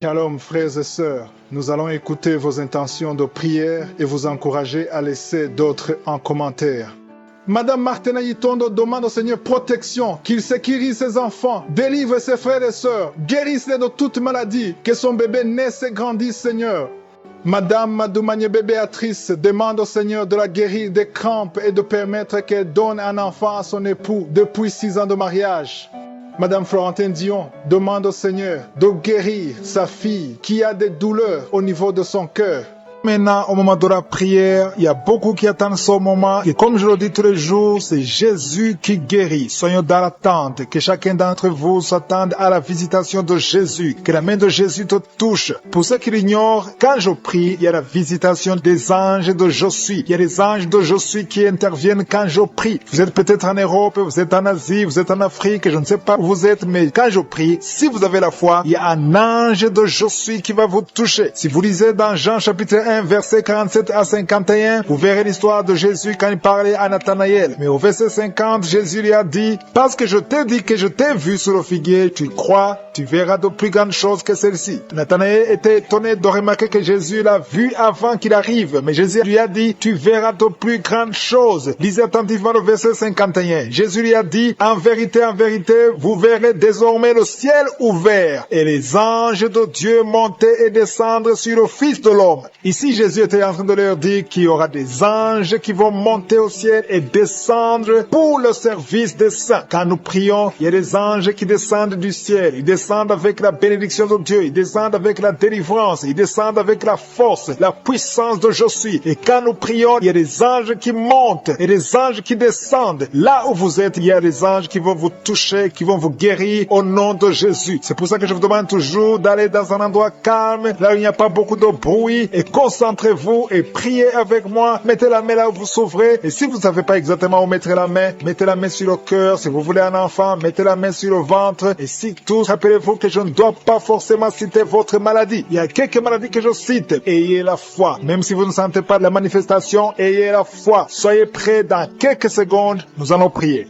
Shalom frères et sœurs, nous allons écouter vos intentions de prière et vous encourager à laisser d'autres en commentaire. Madame Martina Yitondo demande au Seigneur protection, qu'il sécurise ses enfants, délivre ses frères et sœurs, guérisse-les de toute maladie, que son bébé naisse et grandisse, Seigneur. Madame Madoumaniebe Béatrice demande au Seigneur de la guérir des crampes et de permettre qu'elle donne un enfant à son époux depuis 6 ans de mariage. Madame Florentine Dion demande au Seigneur de guérir sa fille qui a des douleurs au niveau de son cœur. Maintenant, au moment de la prière, il y a beaucoup qui attendent ce moment. Et comme je le dis tous les jours, c'est Jésus qui guérit. Soyons dans l'attente, que chacun d'entre vous s'attende à la visitation de Jésus, que la main de Jésus te touche. Pour ceux qui l'ignorent, quand je prie, il y a la visitation des anges de Je suis. Il y a les anges de Je suis qui interviennent quand je prie. Vous êtes peut-être en Europe, vous êtes en Asie, vous êtes en Afrique, je ne sais pas où vous êtes, mais quand je prie, si vous avez la foi, il y a un ange de Je suis qui va vous toucher. Si vous lisez dans Jean chapitre 1, verset 47 à 51, vous verrez l'histoire de Jésus quand il parlait à Nathanaël. Mais au verset 50, Jésus lui a dit, « Parce que je t'ai dit que je t'ai vu sur le figuier, tu crois, tu verras de plus grandes choses que celles-ci. » Nathanaël était étonné de remarquer que Jésus l'a vu avant qu'il arrive. Mais Jésus lui a dit, « Tu verras de plus grandes choses. » Lisez attentivement le verset 51. Jésus lui a dit, « En vérité, vous verrez désormais le ciel ouvert et les anges de Dieu monter et descendre sur le Fils de l'homme. » Ici, Jésus était en train de leur dire qu'il y aura des anges qui vont monter au ciel et descendre pour le service des saints. Quand nous prions, il y a des anges qui descendent du ciel. Ils descendent avec la bénédiction de Dieu. Ils descendent avec la délivrance. Ils descendent avec la force, la puissance de Je suis. Et quand nous prions, il y a des anges qui montent et des anges qui descendent. Là où vous êtes, il y a des anges qui vont vous toucher, qui vont vous guérir au nom de Jésus. C'est pour ça que je vous demande toujours d'aller dans un endroit calme, là où il n'y a pas beaucoup de bruit, et concentrez-vous et priez avec moi. Mettez la main là où vous souffrez. Et si vous ne savez pas exactement où mettre la main, mettez la main sur le cœur. Si vous voulez un enfant, mettez la main sur le ventre. Et si tous, rappelez-vous que je ne dois pas forcément citer votre maladie. Il y a quelques maladies que je cite. Ayez la foi. Même si vous ne sentez pas la manifestation, ayez la foi. Soyez prêts dans quelques secondes. Nous allons prier.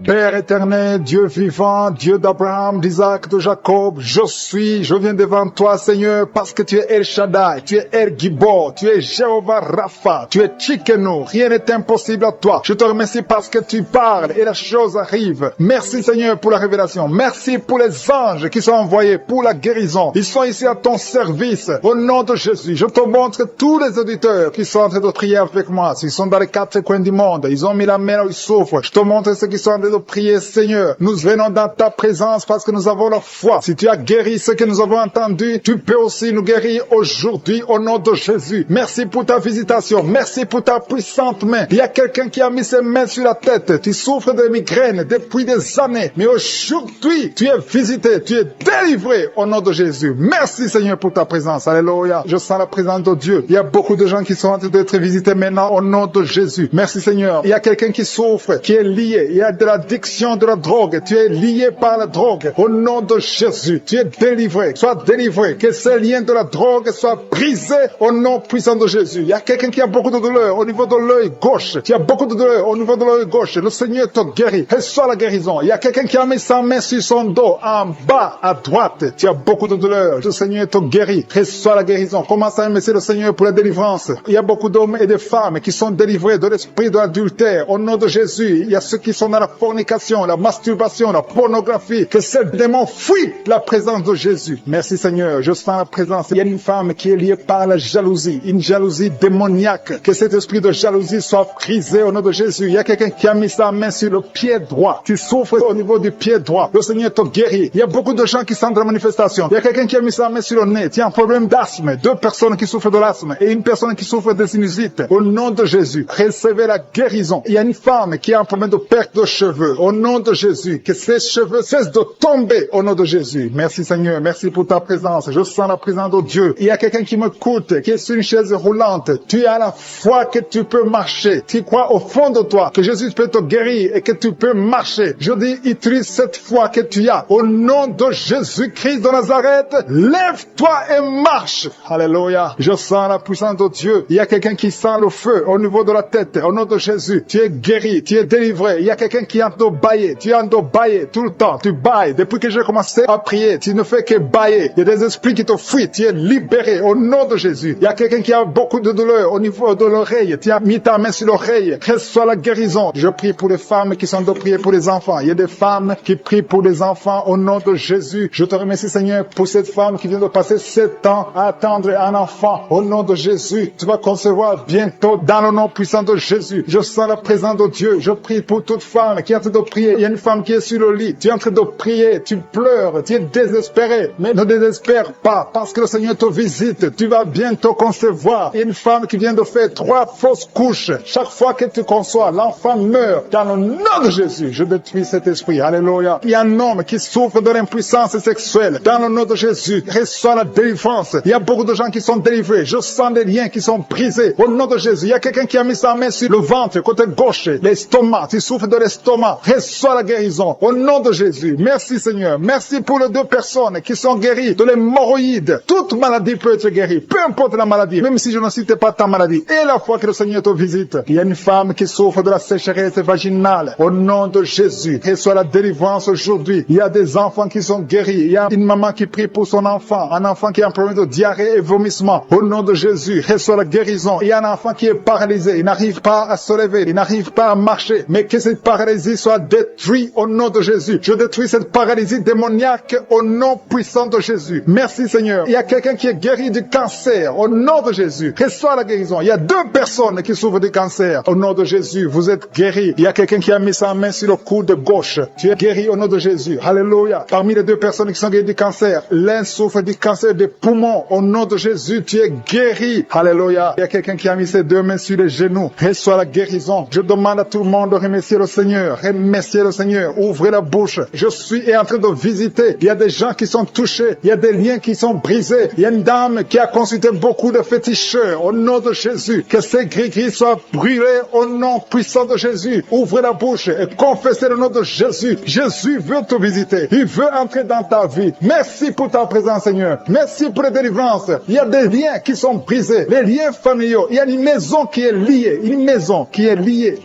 Père éternel, Dieu vivant, Dieu d'Abraham, d'Isaac, de Jacob, je viens devant toi, Seigneur, parce que tu es El Shaddai, tu es El Gibor, tu es Jéhovah Rapha, tu es Tchikenu, rien n'est impossible à toi. Je te remercie parce que tu parles et la chose arrive. Merci Seigneur pour la révélation, merci pour les anges qui sont envoyés pour la guérison. Ils sont ici à ton service, au nom de Jésus. Je te montre tous les auditeurs qui sont en train de prier avec moi, s'ils sont dans les 4 coins du monde, ils ont mis la main là où ils souffrent. Je te montre ceux qui sont en train de prier, Seigneur. Nous venons dans ta présence parce que nous avons la foi. Si tu as guéri ce que nous avons entendu, tu peux aussi nous guérir aujourd'hui au nom de Jésus. Merci pour ta visitation. Merci pour ta puissante main. Il y a quelqu'un qui a mis ses mains sur la tête. Tu souffres de migraines depuis des années. Mais aujourd'hui, tu es visité. Tu es délivré au nom de Jésus. Merci Seigneur pour ta présence. Alléluia. Je sens la présence de Dieu. Il y a beaucoup de gens qui sont en train d'être visités maintenant au nom de Jésus. Merci Seigneur. Il y a quelqu'un qui souffre, qui est lié. Il y a de l'addiction de la drogue. Tu es lié par la drogue. Au nom de Jésus, tu es délivré. Sois délivré. Que ces liens de la drogue soient brisés au nom puissant de Jésus. Il y a quelqu'un qui a beaucoup de douleur au niveau de l'œil gauche. Tu as beaucoup de douleur au niveau de l'œil gauche. Le Seigneur te guérit. Reçois la guérison. Il y a quelqu'un qui a mis sa main sur son dos en bas à droite. Tu as beaucoup de douleur. Le Seigneur te guérit. Reçois la guérison. Commence à remercier le Seigneur pour la délivrance. Il y a beaucoup d'hommes et de femmes qui sont délivrés de l'esprit de l'adultère. Au nom de Jésus, il y a ceux qui sont dans la fornication, la masturbation, la pornographie, que ces démons fuient la présence de Jésus. Merci Seigneur, je sens la présence. Il y a une femme qui est liée par la jalousie, une jalousie démoniaque. Que cet esprit de jalousie soit brisé au nom de Jésus. Il y a quelqu'un qui a mis sa main sur le pied droit. Tu souffres au niveau du pied droit. Le Seigneur te guérit. Il y a beaucoup de gens qui sentent la manifestation. Il y a quelqu'un qui a mis sa main sur le nez. Tu as un problème d'asthme. 2 personnes qui souffrent de l'asthme et une personne qui souffre de sinusite. Au nom de Jésus, recevez la guérison. Il y a une femme qui a un problème de perte de cheveux. Au nom de Jésus, que ces cheveux cessent de tomber au nom de Jésus. Merci Seigneur, merci pour ta présence. Je sens la présence de Dieu. Il y a quelqu'un qui m'écoute, qui est sur une chaise roulante. Tu as la foi que tu peux marcher. Tu crois au fond de toi que Jésus peut te guérir et que tu peux marcher. Je dis, utilise cette foi que tu as. Au nom de Jésus-Christ de Nazareth, lève-toi et marche. Alléluia. Je sens la puissance de Dieu. Il y a quelqu'un qui sent le feu au niveau de la tête. Au nom de Jésus, tu es guéri, tu es délivré. Il y a quelqu'un qui en train de bailler, tu es en train de bailler tout le temps, tu bailles. Depuis que j'ai commencé à prier, tu ne fais que bailler. Il y a des esprits qui te fuient, tu es libéré au nom de Jésus. Il y a quelqu'un qui a beaucoup de douleur au niveau de l'oreille, tu as mis ta main sur l'oreille, reçois la guérison. Je prie pour les femmes qui sont de prier pour les enfants. Il y a des femmes qui prient pour les enfants au nom de Jésus. Je te remercie Seigneur pour cette femme qui vient de passer 7 ans à attendre un enfant. Au nom de Jésus, tu vas concevoir bientôt dans le nom puissant de Jésus. Je sens la présence de Dieu. Je prie pour toute femme qui est en train de prier. Il y a une femme qui est sur le lit. Tu es en train de prier, tu pleures, tu es désespéré. Mais ne désespère pas parce que le Seigneur te visite. Tu vas bientôt concevoir. Il y a une femme qui vient de faire 3 fausses couches. Chaque fois que tu conçois, l'enfant meurt. Dans le nom de Jésus, je détruis cet esprit. Alléluia. Il y a un homme qui souffre de l'impuissance sexuelle. Dans le nom de Jésus, reçois la délivrance. Il y a beaucoup de gens qui sont délivrés. Je sens des liens qui sont brisés. Au nom de Jésus, il y a quelqu'un qui a mis sa main sur le ventre, côté gauche, l'estomac. Tu souffres de l'estomac. Reçois la guérison. Au nom de Jésus. Merci Seigneur. Merci pour les 2 personnes qui sont guéries de l'hémorroïde. Toute maladie peut être guérie. Peu importe la maladie. Même si je ne cite pas ta maladie. Et la fois que le Seigneur te visite. Il y a une femme qui souffre de la sécheresse vaginale. Au nom de Jésus. Reçois la délivrance aujourd'hui. Il y a des enfants qui sont guéris. Il y a une maman qui prie pour son enfant. Un enfant qui a un problème de diarrhée et vomissement. Au nom de Jésus, reçois la guérison. Il y a un enfant qui est paralysé. Il n'arrive pas à se lever. Il n'arrive pas à marcher. Mais que cette paralysie soit détruite au nom de Jésus. Je détruis cette paralysie démoniaque au nom puissant de Jésus. Merci Seigneur. Il y a quelqu'un qui est guéri du cancer. Au nom de Jésus. Reçois la guérison. Il y a 2 personnes qui souffrent du cancer. Au nom de Jésus, vous êtes guéris. Il y a quelqu'un qui a mis sa main sur le coude gauche. Tu es guéri au nom de Jésus. Alléluia. Parmi les 2 personnes qui sont guéries du cancer, l'un souffre du cancer des poumons. Au nom de Jésus, tu es guéri. Alléluia. Il y a quelqu'un qui a mis ses 2 mains sur les genoux. Reçois la guérison. Je demande à tout le monde de remercier le Seigneur. Remercier le Seigneur. Ouvrez la bouche. Je suis en train de visiter. Il y a des gens qui sont touchés. Il y a des liens qui sont brisés. Il y a une dame qui a consulté beaucoup de féticheurs. Au nom de Jésus. Que ces gris-gris soient brûlés au nom puissant de Jésus. Ouvrez la bouche et confessez le nom de Jésus. Jésus veut te visiter. Il veut entrer dans ta vie. Merci pour ta présence, Seigneur. Merci pour la délivrance. Il y a des liens qui sont brisés. Les liens familiaux. Il y a une maison qui est liée. Une maison qui est liée.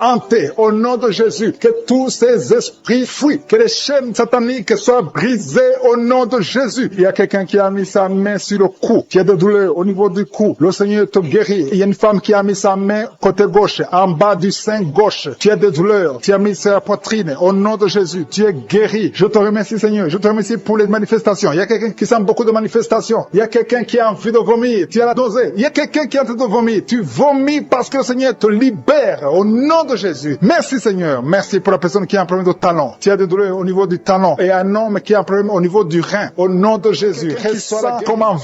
Hantée. Au nom de Jésus. Que tous ces esprits fuient. Que les chaînes sataniques soient brisées au nom de Jésus. Il y a quelqu'un qui a mis sa main sur le cou. Tu as des douleurs au niveau du cou. Le Seigneur te guérit. Il y a une femme qui a mis sa main côté gauche, en bas du sein gauche. Tu as des douleurs. Tu as mis sur la poitrine. Au nom de Jésus, tu es guéri. Je te remercie, Seigneur. Je te remercie pour les manifestations. Il y a quelqu'un qui sent beaucoup de manifestations. Il y a quelqu'un qui a envie de vomir. Tu as la dosée. Il y a quelqu'un qui est en train de vomir. Tu vomis parce que le Seigneur te libère. Au nom de Jésus. Merci, Seigneur. Merci pour la personne qui a un problème de talon. Tu as des douleurs au niveau du talon. Et un homme qui a un problème au niveau du rein. Au nom de Jésus. Ressens comme un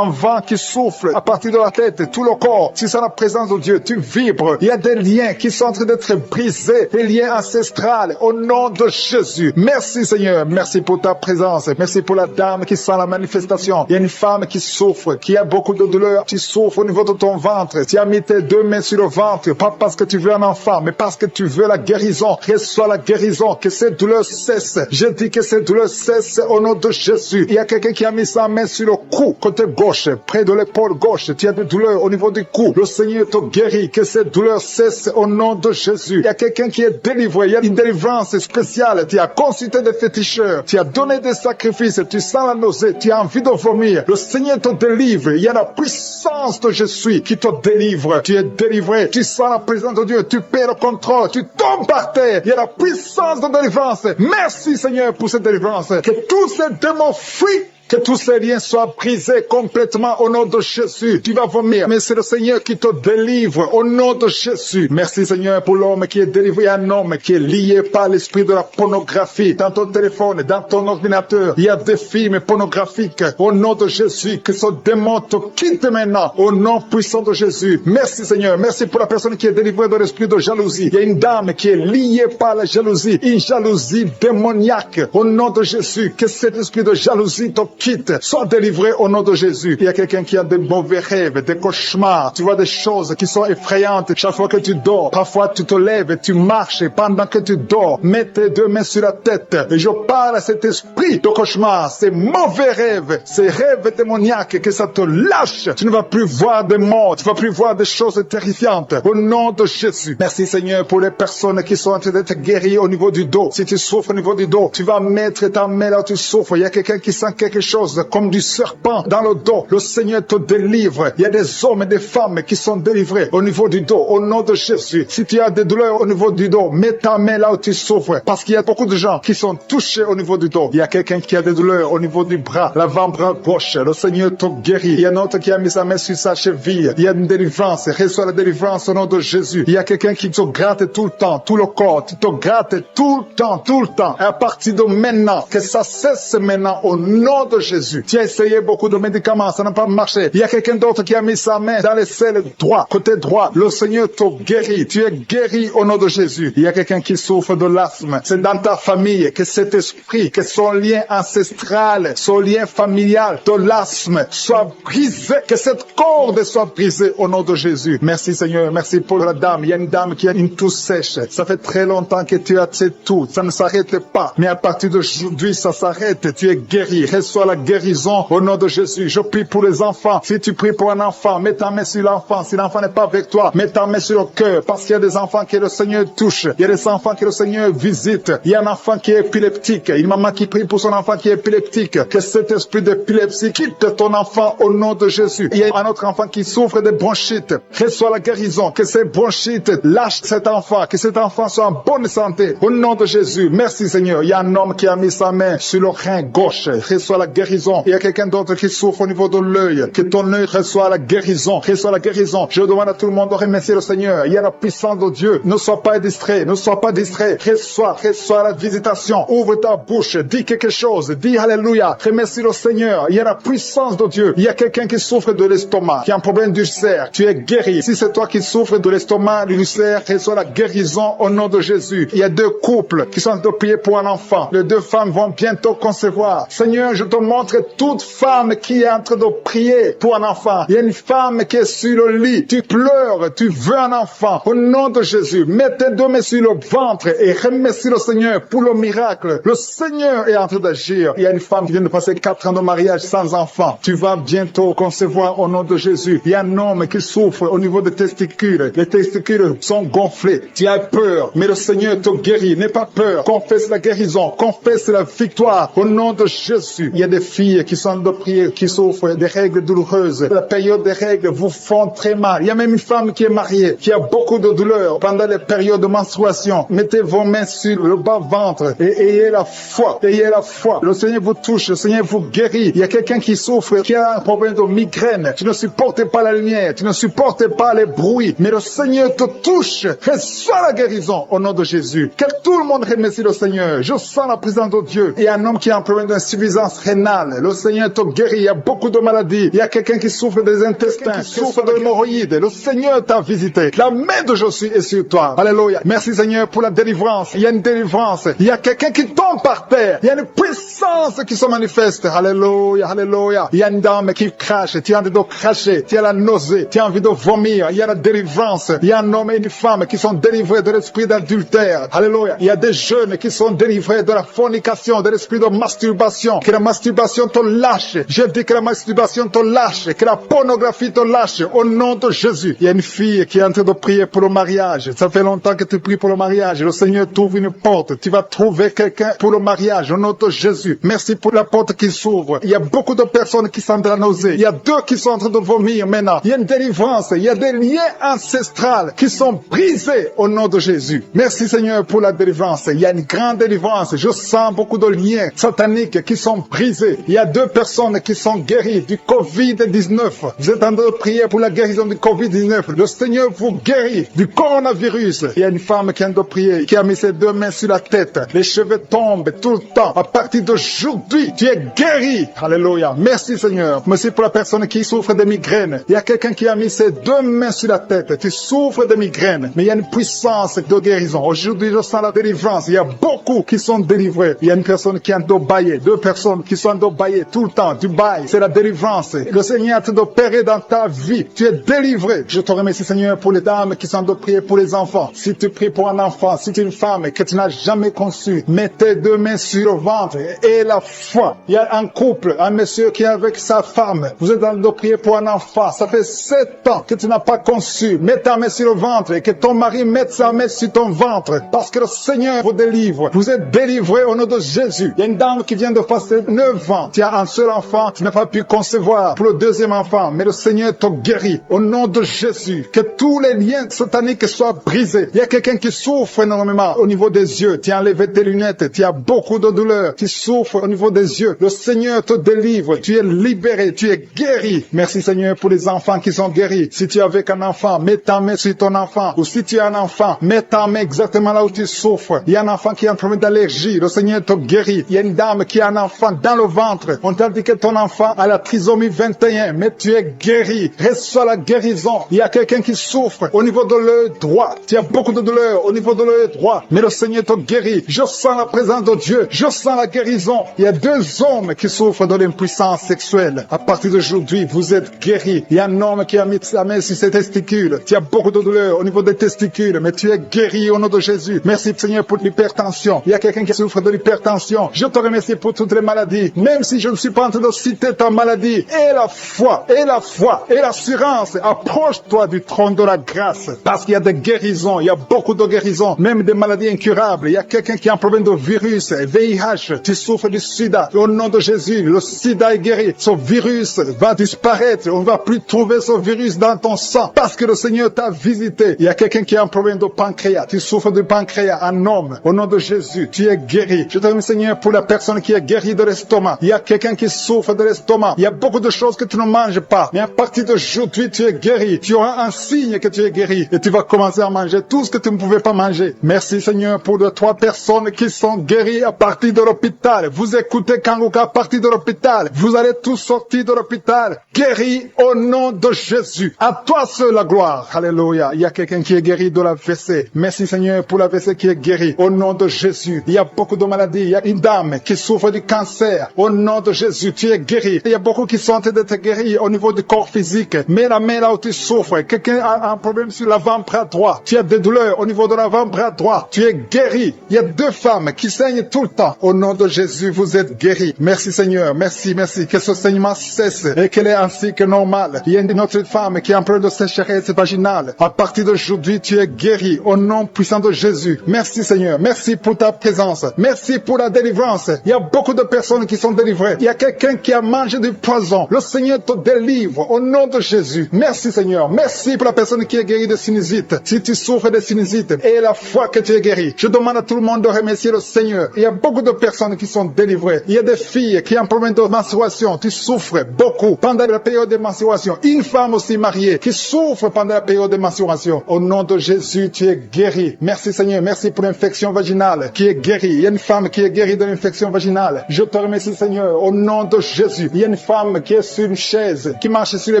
vent qui souffle à partir de la tête, tout le corps. Tu sens la présence de Dieu. Tu vibres. Il y a des liens qui sont en train d'être brisés. Des liens ancestrales. Au nom de Jésus. Merci, Seigneur. Merci pour ta présence. Merci pour la dame qui sent la manifestation. Il y a une femme qui souffre, qui a beaucoup de douleur. Tu souffres au niveau de ton ventre. Tu as mis tes 2 mains sur le ventre. Pas parce que tu veux un enfant, mais parce que tu veux la guérison. Reçois la guérison. Que cette douleur cesse. Je dis que cette douleur cesse au nom de Jésus. Il y a quelqu'un qui a mis sa main sur le cou, côté gauche, près de l'épaule gauche. Tu as des douleurs au niveau du cou. Le Seigneur te guérit. Que cette douleur cesse au nom de Jésus. Il y a quelqu'un qui est délivré. Il y a une délivrance spéciale. Tu as consulté des féticheurs. Tu as donné des sacrifices. Tu sens la nausée. Tu as envie de vomir. Le Seigneur te délivre. Il y a la puissance de Jésus qui te délivre. Tu es délivré. Tu sens la présence de Dieu. Tu perds le contrôle. Tu tombes par terre. Il y a la puissance de délivrance. Merci Seigneur pour cette délivrance. Que tous ces démons fuient. Que tous ces liens soient brisés complètement au nom de Jésus. Tu vas vomir, mais c'est le Seigneur qui te délivre au nom de Jésus. Merci Seigneur pour l'homme qui est délivré, un homme qui est lié par l'esprit de la pornographie. Dans ton téléphone, dans ton ordinateur, il y a des films pornographiques. Au nom de Jésus, que ce démon te quitte maintenant au nom puissant de Jésus. Merci Seigneur. Merci pour la personne qui est délivrée de l'esprit de jalousie. Il y a une dame qui est liée par la jalousie, une jalousie démoniaque. Au nom de Jésus, que cet esprit de jalousie te quitte. Sois délivré au nom de Jésus. Il y a quelqu'un qui a des mauvais rêves, des cauchemars. Tu vois des choses qui sont effrayantes chaque fois que tu dors. Parfois, tu te lèves et tu marches pendant que tu dors. Mets tes deux mains sur la tête. Et je parle à cet esprit de cauchemar, ces mauvais rêves, ces rêves démoniaques, que ça te lâche. Tu ne vas plus voir des morts. Tu ne vas plus voir des choses terrifiantes. Au nom de Jésus. Merci Seigneur pour les personnes qui sont en train d'être guéries au niveau du dos. Si tu souffres au niveau du dos, tu vas mettre ta main là où tu souffres. Il y a quelqu'un qui sent quelque chose comme du serpent dans le dos. Le Seigneur te délivre. Il y a des hommes et des femmes qui sont délivrés au niveau du dos. Au nom de Jésus. Si tu as des douleurs au niveau du dos, mets ta main là où tu souffres. Parce qu'il y a beaucoup de gens qui sont touchés au niveau du dos. Il y a quelqu'un qui a des douleurs au niveau du bras, l'avant-bras gauche. Le Seigneur te guérit. Il y a un autre qui a mis sa main sur sa cheville. Il y a une délivrance. Reçois la délivrance au nom de Jésus. Il y a quelqu'un qui te gratte tout le temps, tout le corps. Tu te grattes tout le temps, tout le temps. Et à partir de maintenant, que ça cesse maintenant au nom de Jésus. Tu as essayé beaucoup de médicaments, ça n'a pas marché. Il y a quelqu'un d'autre qui a mis sa main dans les selles droit, côté droit. Le Seigneur te guérit. Tu es guéri au nom de Jésus. Il y a quelqu'un qui souffre de l'asthme. C'est dans ta famille que cet esprit, que son lien ancestral, son lien familial de l'asthme soit brisé. Que cette corde soit brisée au nom de Jésus. Merci Seigneur. Merci pour la dame. Il y a une dame qui a une toux sèche. Ça fait très longtemps que tu as cette toux. Ça ne s'arrête pas. Mais à partir d'aujourd'hui, ça s'arrête. Tu es guéri. Reçois la guérison au nom de Jésus. Je prie pour les enfants. Si tu pries pour un enfant, mets ta main sur l'enfant. Si l'enfant n'est pas avec toi, mets ta main sur le cœur. Parce qu'il y a des enfants que le Seigneur touche. Il y a des enfants que le Seigneur visite. Il y a un enfant qui est épileptique. Une maman qui prie pour son enfant qui est épileptique. Que cet esprit d'épilepsie quitte ton enfant au nom de Jésus. Il y a un autre enfant qui souffre de bronchite. Reçois la guérison. Que ces bronchites lâchent cet enfant. Que cet enfant soit en bonne santé. Au nom de Jésus. Merci Seigneur. Il y a un homme qui a mis sa main sur le rein gauche. Reçois la guérison. Il y a quelqu'un d'autre qui souffre au niveau de l'œil. Que ton œil reçoit la guérison. Reçois la guérison. Je demande à tout le monde de remercier le Seigneur. Il y a la puissance de Dieu. Ne sois pas distrait. Ne sois pas distrait. Reçois la visitation. Ouvre ta bouche. Dis quelque chose. Dis Alléluia. Remercie le Seigneur. Il y a la puissance de Dieu. Il y a quelqu'un qui souffre de l'estomac, qui a un problème d'ulcère. Tu es guéri. Si c'est toi qui souffres de l'estomac, de l'ulcère, reçois la guérison au nom de Jésus. Il y a deux couples qui sont en train de prier pour un enfant. Les deux femmes vont bientôt concevoir. Seigneur, je te montre toute femme qui est en train de prier pour un enfant. Il y a une femme qui est sur le lit. Tu pleures, tu veux un enfant. Au nom de Jésus, mets tes deux mains sur le ventre et remercie le Seigneur pour le miracle. Le Seigneur est en train d'agir. Il y a une femme qui vient de passer 4 ans de mariage sans enfant. Tu vas bientôt concevoir au nom de Jésus. Il y a un homme qui souffre au niveau des testicules. Les testicules sont gonflés. Tu as peur, mais le Seigneur te guérit. N'aie pas peur. Confesse la guérison. Confesse la victoire au nom de Jésus. Il y a des filles qui sont de prier, qui souffrent des règles douloureuses. La période des règles vous font très mal. Il y a même une femme qui est mariée, qui a beaucoup de douleurs pendant les périodes de menstruation. Mettez vos mains sur le bas-ventre et ayez la foi. Ayez la foi. Le Seigneur vous touche. Le Seigneur vous guérit. Il y a quelqu'un qui souffre, qui a un problème de migraine. Tu ne supportes pas la lumière. Tu ne supportes pas les bruits. Mais le Seigneur te touche. Reçois la guérison au nom de Jésus. Que tout le monde remercie le Seigneur. Je sens la présence de Dieu. Il y a un homme qui a un problème d'insuffisance rénale. Le Seigneur te guérit. Il y a beaucoup de maladies. Il y a quelqu'un qui souffre des intestins, qui souffre de l'hémorroïde. Le Seigneur t'a visité. La main de Jésus est sur toi. Alléluia. Merci Seigneur pour la délivrance. Il y a une délivrance. Il y a quelqu'un qui tombe par terre. Il y a une puissance qui se manifeste. Alléluia. Alléluia. Il y a une dame qui crache. Tu as envie de cracher. Tu as la nausée. Tu as envie de vomir. Il y a la délivrance. Il y a un homme et une femme qui sont délivrés de l'esprit d'adultère. Alléluia. Il y a des jeunes qui sont délivrés de la fornication, de l'esprit de masturbation. Que la masturbation te lâche. Je dis que la masturbation te lâche. Que la pornographie te lâche. Au nom de Jésus. Il y a une fille qui est en train de prier pour le mariage. Ça fait longtemps que tu pries pour le mariage. Le Seigneur t'ouvre une porte. Tu vas trouver quelqu'un pour le mariage. Au nom de Jésus. Merci pour la porte qui s'ouvre. Il y a beaucoup de personnes qui sont de la nausée. Il y a deux qui sont en train de vomir maintenant. Il y a une délivrance. Il y a des liens ancestrales qui sont brisés au nom de Jésus. Merci Seigneur pour la délivrance. Il y a une grande délivrance. Je sens beaucoup de liens sataniques qui sont brisés. Il y a deux personnes qui sont guéries du Covid-19. Vous êtes en train de prier pour la guérison du Covid-19. Le Seigneur vous guérit du coronavirus. Il y a une femme qui est en train de prier, qui a mis ses deux mains sur la tête. Les cheveux tombent tout le temps. À partir d'aujourd'hui, tu es guéri. Alléluia. Merci Seigneur. Merci pour la personne qui souffre de migraines. Il y a quelqu'un qui a mis ses deux mains sur la tête. Tu souffres de migraines, mais il y a une puissance de guérison. Aujourd'hui, je sens la délivrance. Il y a beaucoup qui sont délivrés. Il y a une personne qui est en train de bailler. Deux personnes qui sont besoin d'obéir tout le temps. Du bail, c'est la délivrance. Le Seigneur a d'opérer dans ta vie. Tu es délivré. Je te remercie, Seigneur, pour les dames qui sont de prier pour les enfants. Si tu pries pour un enfant, si tu es une femme que tu n'as jamais conçue, mets tes deux mains sur le ventre et la foi. Il y a un couple, un monsieur qui est avec sa femme. Vous êtes dans de prier pour un enfant. Ça fait 7 ans que tu n'as pas conçu. Mets ta main sur le ventre et que ton mari mette sa main sur ton ventre. Parce que le Seigneur vous délivre. Vous êtes délivré au nom de Jésus. Il y a une dame qui vient de passer 9 ans. Tu as un seul enfant. Tu n'as pas pu concevoir pour le deuxième enfant. Mais le Seigneur te guérit. Au nom de Jésus. Que tous les liens sataniques soient brisés. Il y a quelqu'un qui souffre énormément au niveau des yeux. Tu as enlevé tes lunettes. Tu as beaucoup de douleur. Tu souffres au niveau des yeux. Le Seigneur te délivre. Tu es libéré. Tu es guéri. Merci Seigneur pour les enfants qui sont guéris. Si tu es avec un enfant, mets ta main sur ton enfant. Ou si tu es un enfant, mets ta main exactement là où tu souffres. Il y a un enfant qui a un problème d'allergie. Le Seigneur te guérit. Il y a une dame qui a un enfant dans le ventre. On t'a dit que ton enfant a la trisomie 21. Mais tu es guéri. Reçois la guérison. Il y a quelqu'un qui souffre au niveau de l'œil droit. Tu as beaucoup de douleur au niveau de l'œil droit. Mais le Seigneur te guérit. Je sens la présence de Dieu. Je sens la guérison. Il y a 2 hommes qui souffrent de l'impuissance sexuelle. À partir d'aujourd'hui, vous êtes guéris. Il y a un homme qui a mis sa main sur ses testicules. Tu as beaucoup de douleur au niveau des testicules, mais tu es guéri au nom de Jésus. Merci Seigneur pour l'hypertension. Il y a quelqu'un qui souffre de l'hypertension. Je te remercie pour toutes les maladies. Même si je ne suis pas en train de citer ta maladie, et la foi, et l'assurance, approche-toi du trône de la grâce. Parce qu'il y a des guérisons, il y a beaucoup de guérisons, même des maladies incurables. Il y a quelqu'un qui a un problème de virus, VIH, tu souffres du sida. Au nom de Jésus, le sida est guéri. Ce virus va disparaître. On ne va plus trouver ce virus dans ton sang parce que le Seigneur t'a visité. Il y a quelqu'un qui a un problème de pancréas. Tu souffres du pancréas, un homme. Au nom de Jésus, tu es guéri. Je te remercie Seigneur pour la personne qui est guérie de l'estomac. Il y a quelqu'un qui souffre de l'estomac. Il y a beaucoup de choses que tu ne manges pas. Mais à partir d'aujourd'hui, tu es guéri. Tu auras un signe que tu es guéri. Et tu vas commencer à manger tout ce que tu ne pouvais pas manger. Merci Seigneur pour les 3 personnes qui sont guéries à partir de l'hôpital. Vous écoutez Kanguka à partir de l'hôpital. Vous allez tous sortir de l'hôpital. Guéri au nom de Jésus. À toi seul la gloire. Alléluia. Il y a quelqu'un qui est guéri de l'AVC. Merci Seigneur pour l'AVC qui est guéri. Au nom de Jésus. Il y a beaucoup de maladies. Il y a une dame qui souffre du cancer. Au nom de Jésus, tu es guéri. Il y a beaucoup qui sont en train d'être guéris au niveau du corps physique. Mets la main là où tu souffres. Quelqu'un a un problème sur l'avant-bras droit. Tu as des douleurs au niveau de l'avant-bras droit. Tu es guéri. Il y a 2 femmes qui saignent tout le temps. Au nom de Jésus, vous êtes guéris. Merci Seigneur. Merci. Que ce saignement cesse et qu'elle est ainsi que normal. Il y a une autre femme qui a un problème de sécheresse vaginale. À partir d'aujourd'hui, tu es guéri au nom puissant de Jésus. Merci Seigneur. Merci pour ta présence. Merci pour la délivrance. Il y a beaucoup de personnes qui sont délivrées. Il y a quelqu'un qui a mangé du poison. Le Seigneur te délivre au nom de Jésus. Merci Seigneur. Merci pour la personne qui est guérie de sinusite. Si tu souffres de sinusite et la foi que tu es guéri, je demande à tout le monde de remercier le Seigneur. Il y a beaucoup de personnes qui sont délivrées. Il y a des filles qui ont un problème de menstruation. Tu souffres beaucoup pendant la période de menstruation. Une femme aussi mariée qui souffre pendant la période de menstruation. Au nom de Jésus, tu es guéri. Merci Seigneur. Merci pour l'infection vaginale qui est guérie. Il y a une femme qui est guérie de l'infection vaginale. Je te remercie Seigneur. Au nom de Jésus. Il y a une femme qui est sur une chaise, qui marche sur les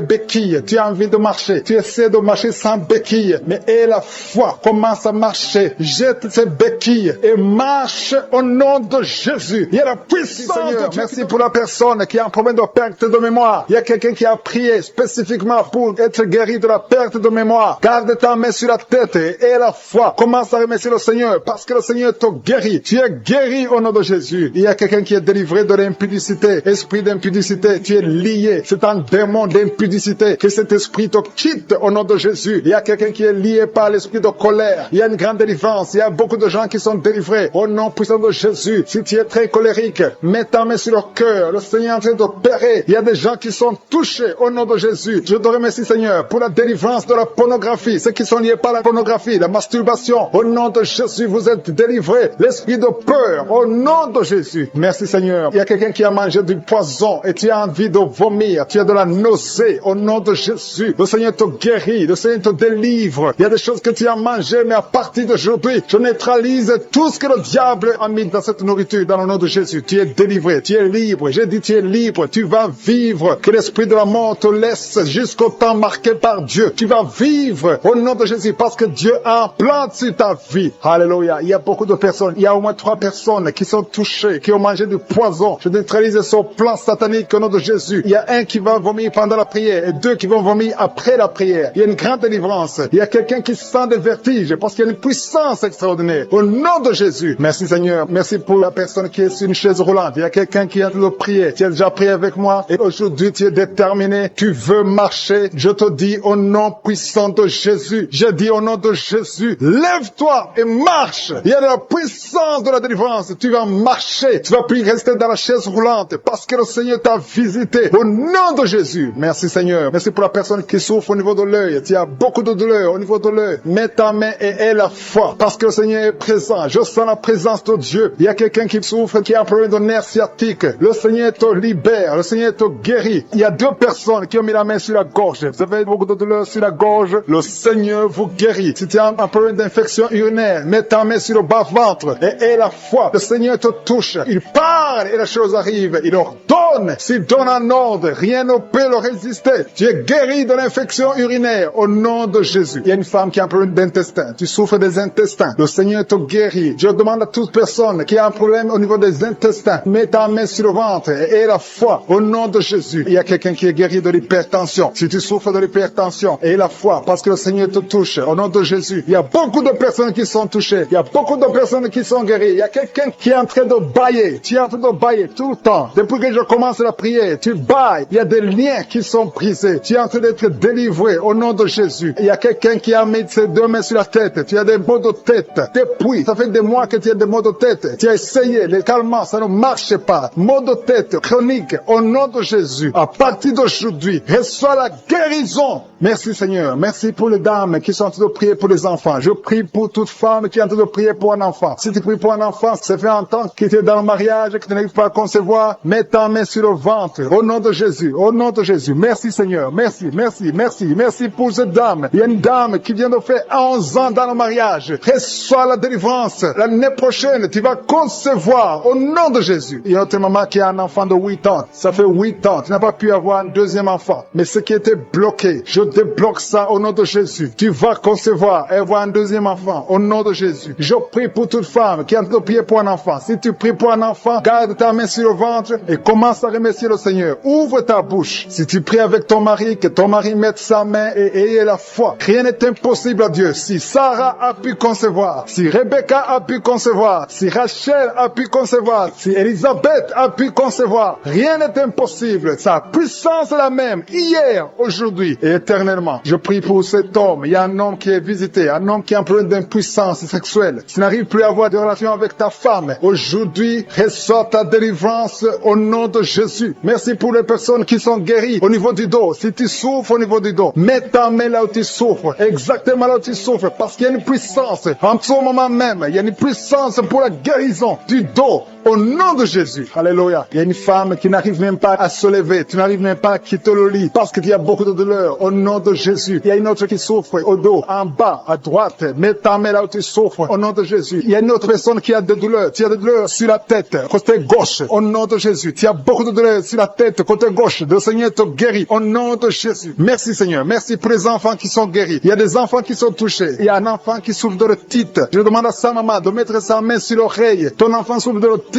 béquilles. Tu as envie de marcher. Tu essaies de marcher sans béquilles. Mais aie la foi. Commence à marcher. Jette ces béquilles et marche au nom de Jésus. Il y a la puissance Seigneur. Merci pour la personne qui a un problème de perte de mémoire. Il y a quelqu'un qui a prié spécifiquement pour être guéri de la perte de mémoire. Garde ta main sur la tête et la foi. Commence à remercier le Seigneur parce que le Seigneur te guérit. Tu es guéri au nom de Jésus. Il y a quelqu'un qui est délivré de l'impudicité. Esprit d'impudicité, tu es lié. C'est un démon d'impudicité. Que cet esprit te quitte au nom de Jésus. Il y a quelqu'un qui est lié par l'esprit de colère. Il y a une grande délivrance. Il y a beaucoup de gens qui sont délivrés au nom puissant de Jésus. Si tu es très colérique, mets ta main sur le cœur. Le Seigneur est en train d'opérer. Il y a des gens qui sont touchés au nom de Jésus. Je te remercie Seigneur pour la délivrance de la pornographie. Ceux qui sont liés par la pornographie, la masturbation. Au nom de Jésus, vous êtes délivrés. L'esprit de peur, au nom de Jésus. Merci Seigneur. Il y a quelqu'un qui a mangé du poison et tu as envie de vomir. Tu as de la nausée. Au nom de Jésus, le Seigneur te guérit. Le Seigneur te délivre. Il y a des choses que tu as mangées, mais à partir d'aujourd'hui, je neutralise tout ce que le diable a mis dans cette nourriture. Dans le nom de Jésus, tu es délivré. Tu es libre. J'ai dit tu es libre. Tu vas vivre. Que l'esprit de la mort te laisse jusqu'au temps marqué par Dieu. Tu vas vivre au nom de Jésus parce que Dieu a un plan sur ta vie. Alléluia. Il y a beaucoup de personnes. Il y a au moins 3 personnes qui sont touchées, qui ont mangé du poison. Je neutralise son plan satanique au nom de Jésus. Il y a un qui va vomir pendant la prière et deux qui vont vomir après la prière. Il y a une grande délivrance. Il y a quelqu'un qui sent des vertiges parce qu'il y a une puissance extraordinaire. Au nom de Jésus. Merci Seigneur. Merci pour la personne qui est sur une chaise roulante. Il y a quelqu'un qui est en train de prier. Tu as déjà prié avec moi et aujourd'hui tu es déterminé. Tu veux marcher. Je te dis au nom puissant de Jésus. Je dis au nom de Jésus. Lève-toi et marche. Il y a de la puissance de la délivrance. Tu vas marcher. Tu vas plus rester dans la chaise roulante parce que le Seigneur t'a visité. Au nom de Jésus. Merci Seigneur. Merci pour la personne qui souffre au niveau de l'œil. Tu as beaucoup de douleur au niveau de l'œil. Mets ta main et aie la foi parce que le Seigneur est présent. Je sens la présence de Dieu. Il y a quelqu'un qui souffre, qui a un problème de nerf sciatique. Le Seigneur te libère. Le Seigneur te guérit. Il y a deux personnes qui ont mis la main sur la gorge. Vous avez beaucoup de douleur sur la gorge. Le Seigneur vous guérit. Si tu as un problème d'infection urinaire, mets ta main sur le bas-ventre et aie la foi. Le Seigneur te touche. Il parle et la chose arrive. Il ordonne. S'il donne un ordre, rien ne peut le résister. Tu es guéri de l'infection urinaire au nom de Jésus. Il y a une femme qui a un problème d'intestin. Tu souffres des intestins. Le Seigneur te guérit. Je demande à toute personne qui a un problème au niveau des intestins, mets ta main sur le ventre et aie la foi au nom de Jésus. Il y a quelqu'un qui est guéri de l'hypertension. Si tu souffres de l'hypertension, aie la foi parce que le Seigneur te touche au nom de Jésus. Il y a beaucoup de personnes qui sont touchées. Il y a beaucoup de personnes qui sont guéries. Il y a quelqu'un qui est en train de bailler. Tu es en train de bailler tout le temps. Depuis que je commence la prière, tu bailles. Il y a des liens qui sont brisés. Tu es en train d'être délivré au nom de Jésus. Il y a quelqu'un qui a mis ses deux mains sur la tête. Tu as des maux de tête. Depuis, ça fait des mois que tu as des maux de tête. Tu as essayé les calmants, ça ne marche pas. Maux de tête chronique au nom de Jésus. À partir d'aujourd'hui, reçois la guérison. Merci Seigneur. Merci pour les dames qui sont en train de prier pour les enfants. Je prie pour toute femme qui est en train de prier pour un enfant. Si tu pries pour un enfant, ça fait un temps que tu es dans le mariage et que tu n'arrives pas à concevoir, mets ta main sur le ventre. Au nom de Jésus. Au nom de Jésus. Merci Seigneur. Merci, merci, merci. Merci pour cette dame. Il y a une dame qui vient de faire 11 ans dans le mariage. Reçois la délivrance. L'année prochaine, tu vas concevoir au nom de Jésus. Il y a une maman qui a un enfant de 8 ans. Ça fait 8 ans. Tu n'as pas pu avoir un deuxième enfant. Mais ce qui était bloqué, je débloque ça au nom de Jésus. Tu vas concevoir et avoir un deuxième enfant au nom de Jésus. Je prie pour toute femme qui est en train de prier pour un enfant. Si tu pries pour un enfant, garde ta main sur le ventre et commence à remercier le Seigneur. Ouvre ta bouche. Si tu pries avec ton mari, que ton mari mette sa main et ait la foi. Rien n'est impossible à Dieu. Si Sarah a pu concevoir, si Rebecca a pu concevoir, si Rachel a pu concevoir, si Elisabeth a pu concevoir, rien n'est impossible. Sa puissance est la même, hier, aujourd'hui et éternellement. Je prie pour cet homme. Il y a un homme qui est visité, un homme qui a un problème d'impuissance sexuelle. Tu n'arrives plus à avoir de relation avec ta femme. Aujourd'hui, reçois ta délivrance au nom de Jésus. Merci pour les personnes qui sont guéries au niveau du dos. Si tu souffres au niveau du dos, mets ta main là où tu souffres, exactement là où tu souffres, parce qu'il y a une puissance. En ce moment même, il y a une puissance pour la guérison du dos. Au nom de Jésus. Alléluia. Il y a une femme qui n'arrive même pas à se lever. Tu n'arrives même pas à quitter le lit parce que tu as beaucoup de douleur. Au nom de Jésus. Il y a une autre qui souffre au dos, en bas, à droite. Mets ta main là où tu souffres. Au nom de Jésus. Il y a une autre personne qui a des douleurs. Tu as des douleurs sur la tête, côté gauche. Au nom de Jésus. Tu as beaucoup de douleurs sur la tête, côté gauche. Le Seigneur te guérit. Au nom de Jésus. Merci Seigneur. Merci pour les enfants qui sont guéris. Il y a des enfants qui sont touchés. Il y a un enfant qui souffre de l'otite. Je demande à sa maman de mettre sa main sur l'oreille. Ton enfant souffre de l'otite.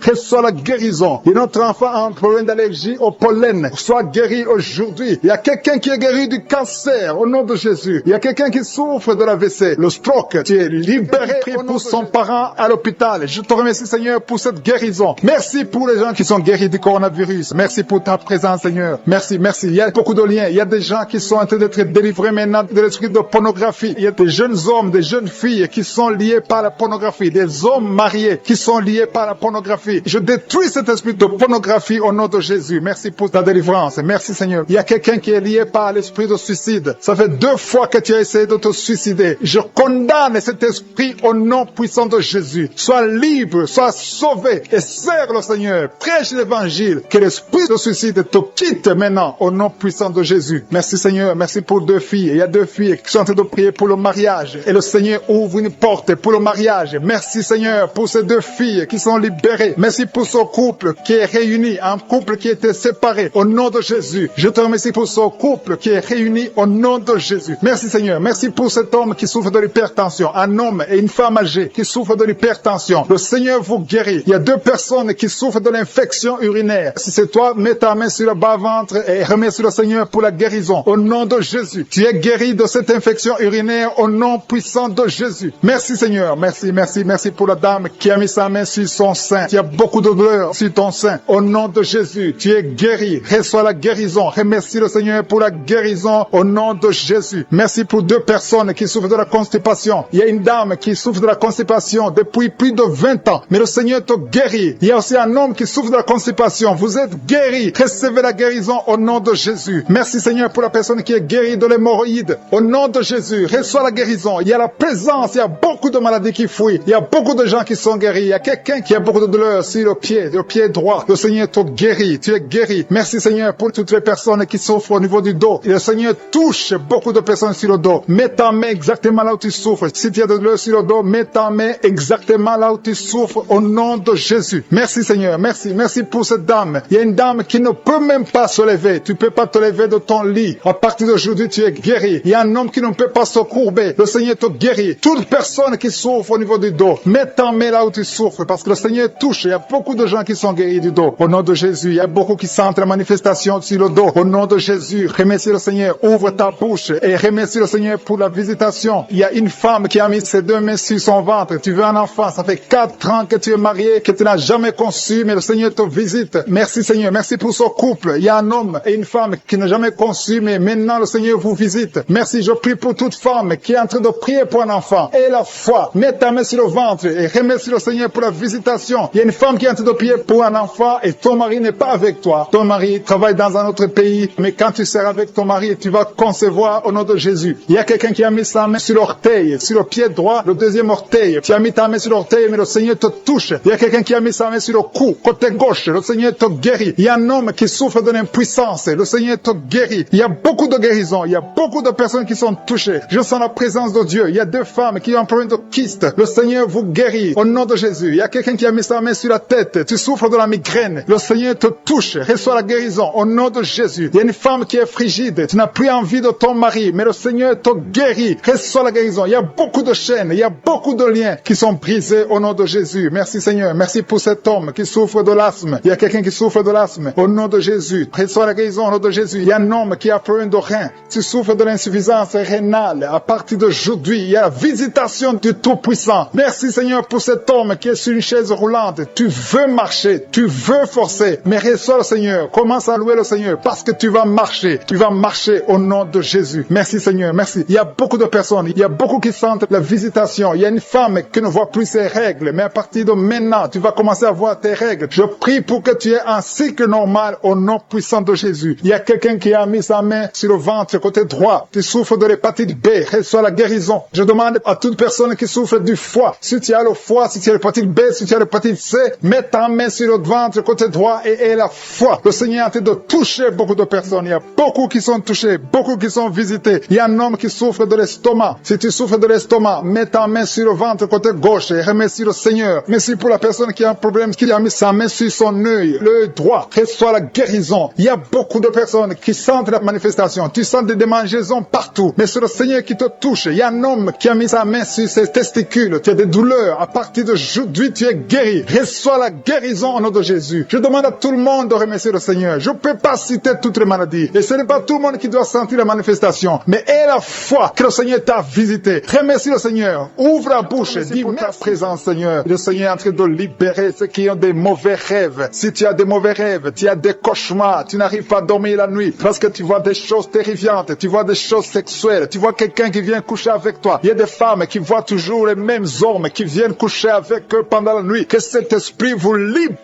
Reçois la guérison. Et notre enfant a un problème d'allergie au pollen. Sois guéri aujourd'hui. Il y a quelqu'un qui est guéri du cancer au nom de Jésus. Il y a quelqu'un qui souffre de l'AVC, le stroke. Tu es libéré pour son parent à l'hôpital. Je te remercie Seigneur pour cette guérison. Merci pour les gens qui sont guéris du coronavirus. Merci pour ta présence Seigneur. Merci, merci. Il y a beaucoup de liens. Il y a des gens qui sont en train d'être délivrés maintenant de l'esprit de pornographie. Il y a des jeunes hommes, des jeunes filles qui sont liés par la pornographie. Des hommes mariés qui sont liés par la pornographie. Je détruis cet esprit de pornographie au nom de Jésus. Merci pour ta délivrance. Merci Seigneur. Il y a quelqu'un qui est lié par l'esprit de suicide. Ça fait 2 fois que tu as essayé de te suicider. Je condamne cet esprit au nom puissant de Jésus. Sois libre, sois sauvé et sers le Seigneur. Prêche l'évangile. Que l'esprit de suicide te quitte maintenant au nom puissant de Jésus. Merci Seigneur. Merci pour 2 filles. Il y a 2 filles qui sont en train de prier pour le mariage. Et le Seigneur ouvre une porte pour le mariage. Merci Seigneur pour ces 2 filles qui sont libérées. Merci pour ce couple qui est réuni, un couple qui était séparé. Au nom de Jésus, je te remercie pour ce couple qui est réuni. réunis au nom de Jésus. Merci Seigneur. Merci pour cet homme qui souffre de l'hypertension. Un homme et une femme âgée qui souffrent de l'hypertension. Le Seigneur vous guérit. Il y a 2 personnes qui souffrent de l'infection urinaire. Si c'est toi, mets ta main sur le bas-ventre et remercie le Seigneur pour la guérison. Au nom de Jésus. Tu es guéri de cette infection urinaire au nom puissant de Jésus. Merci Seigneur. Merci, merci, merci pour la dame qui a mis sa main sur son sein. Il y a beaucoup de douleur sur ton sein. Au nom de Jésus, tu es guéri. Reçois la guérison. Remercie le Seigneur pour la guérison au nom de Jésus. Merci pour 2 personnes qui souffrent de la constipation. Il y a une dame qui souffre de la constipation depuis plus de 20 ans. Mais le Seigneur te guérit. Il y a aussi un homme qui souffre de la constipation. Vous êtes guéri. Recevez la guérison au nom de Jésus. Merci Seigneur pour la personne qui est guérie de l'hémorroïde. Au nom de Jésus, reçois la guérison. Il y a la présence. Il y a beaucoup de maladies qui fuient. Il y a beaucoup de gens qui sont guéris. Il y a quelqu'un qui a beaucoup de douleur sur le pied droit. Le Seigneur te guérit. Tu es guéri. Merci Seigneur pour toutes les personnes qui souffrent au niveau du dos. Et le Seigneur touche beaucoup de personnes sur le dos. Mets ta main exactement là où tu souffres. Si tu as de la douleur sur le dos, mets ta main exactement là où tu souffres au nom de Jésus. Merci Seigneur. Merci. Merci pour cette dame. Il y a une dame qui ne peut même pas se lever. Tu ne peux pas te lever de ton lit. À partir d'aujourd'hui, tu es guéri. Il y a un homme qui ne peut pas se courber. Le Seigneur te guérit. Toute personne qui souffre au niveau du dos, mets ta main là où tu souffres parce que le Seigneur touche. Il y a beaucoup de gens qui sont guéris du dos. Au nom de Jésus, il y a beaucoup qui sentent la manifestation sur le dos. Au nom de Jésus, remercie le Seigneur. Ouvre ta bouche et remercie le Seigneur pour la visitation. Il y a une femme qui a mis ses 2 mains sur son ventre. Tu veux un enfant. Ça fait 4 ans que tu es marié, que tu n'as jamais conçu, mais le Seigneur te visite. Merci Seigneur. Merci pour ce couple. Il y a un homme et une femme qui n'ont jamais conçu, mais maintenant le Seigneur vous visite. Merci. Je prie pour toute femme qui est en train de prier pour un enfant. Et la foi. Mets ta main sur le ventre et remercie le Seigneur pour la visitation. Il y a une femme qui est en train de prier pour un enfant et ton mari n'est pas avec toi. Ton mari travaille dans un autre pays, mais quand tu seras avec ton mari, tu vas concevoir au nom de Jésus. Il y a quelqu'un qui a mis sa main sur l'orteil, sur le pied droit, le deuxième orteil. Tu as mis ta main sur l'orteil, mais le Seigneur te touche. Il y a quelqu'un qui a mis sa main sur le cou, côté gauche. Le Seigneur te guérit. Il y a un homme qui souffre de l'impuissance. Le Seigneur te guérit. Il y a beaucoup de guérisons. Il y a beaucoup de personnes qui sont touchées. Je sens la présence de Dieu. Il y a 2 femmes qui ont un problème de kyste. Le Seigneur vous guérit au nom de Jésus. Il y a quelqu'un qui a mis sa main sur la tête. Tu souffres de la migraine. Le Seigneur te touche. Reçois la guérison au nom de Jésus. Il y a une femme qui est frigide. Tu n'as plus envie de ton mari, mais le Seigneur te guérit. Reçois la guérison. Il y a beaucoup de chaînes. Il y a beaucoup de liens qui sont brisés au nom de Jésus. Merci Seigneur. Merci pour cet homme qui souffre de l'asthme. Il y a quelqu'un qui souffre de l'asthme au nom de Jésus. Reçois la guérison au nom de Jésus. Il y a un homme qui a problème de rein. Tu souffres de l'insuffisance rénale. À partir d'aujourd'hui, il y a la visitation du Tout-Puissant. Merci Seigneur pour cet homme qui est sur une chaise roulante. Tu veux marcher. Tu veux forcer. Mais reçois le Seigneur. Commence à louer le Seigneur parce que tu vas marcher. Tu vas marcher au nom de Jésus. Merci Seigneur. Merci. Il y a beaucoup de personnes. Il y a beaucoup qui sentent la visitation. Il y a une femme qui ne voit plus ses règles. Mais à partir de maintenant, tu vas commencer à voir tes règles. Je prie pour que tu aies un cycle normal au nom puissant de Jésus. Il y a quelqu'un qui a mis sa main sur le ventre côté droit. Tu souffres de l'hépatite B. Reçois la guérison. Je demande à toute personne qui souffre du foie. Si tu as le foie, si tu as l'hépatite B, si tu as l'hépatite C, mets ta main sur le ventre côté droit et aie la foi. Le Seigneur est en train de toucher beaucoup de personnes. Il y a beaucoup qui sont touchés, beaucoup qui sont visités. Il y a un homme qui souffre de l'estomac. Si tu souffres de l'estomac, mets ta main sur le ventre côté gauche et remercie le Seigneur. Merci pour la personne qui a un problème, qui a mis sa main sur son œil, l'œil droit. Reçois la guérison. Il y a beaucoup de personnes qui sentent la manifestation. Tu sens des démangeaisons partout. Mais c'est le Seigneur qui te touche. Il y a un homme qui a mis sa main sur ses testicules. Tu as des douleurs. À partir d'aujourd'hui, tu es guéri. Reçois la guérison au nom de Jésus. Je demande à tout le monde de remercier le Seigneur. Je ne peux pas citer toutes les maladies. Et ce n'est pas tout le monde qui doit sentir la manifestation. Mais aie la foi que le Seigneur t'a visité. Remercie le Seigneur. Ouvre la bouche. Dis merci ta présence, Seigneur. Le Seigneur est en train de libérer ceux qui ont des mauvais rêves. Si tu as des mauvais rêves, tu as des cauchemars, tu n'arrives pas à dormir la nuit parce que tu vois des choses terrifiantes, tu vois des choses sexuelles, tu vois quelqu'un qui vient coucher avec toi. Il y a des femmes qui voient toujours les mêmes hommes qui viennent coucher avec eux pendant la nuit. Que cet esprit vous libère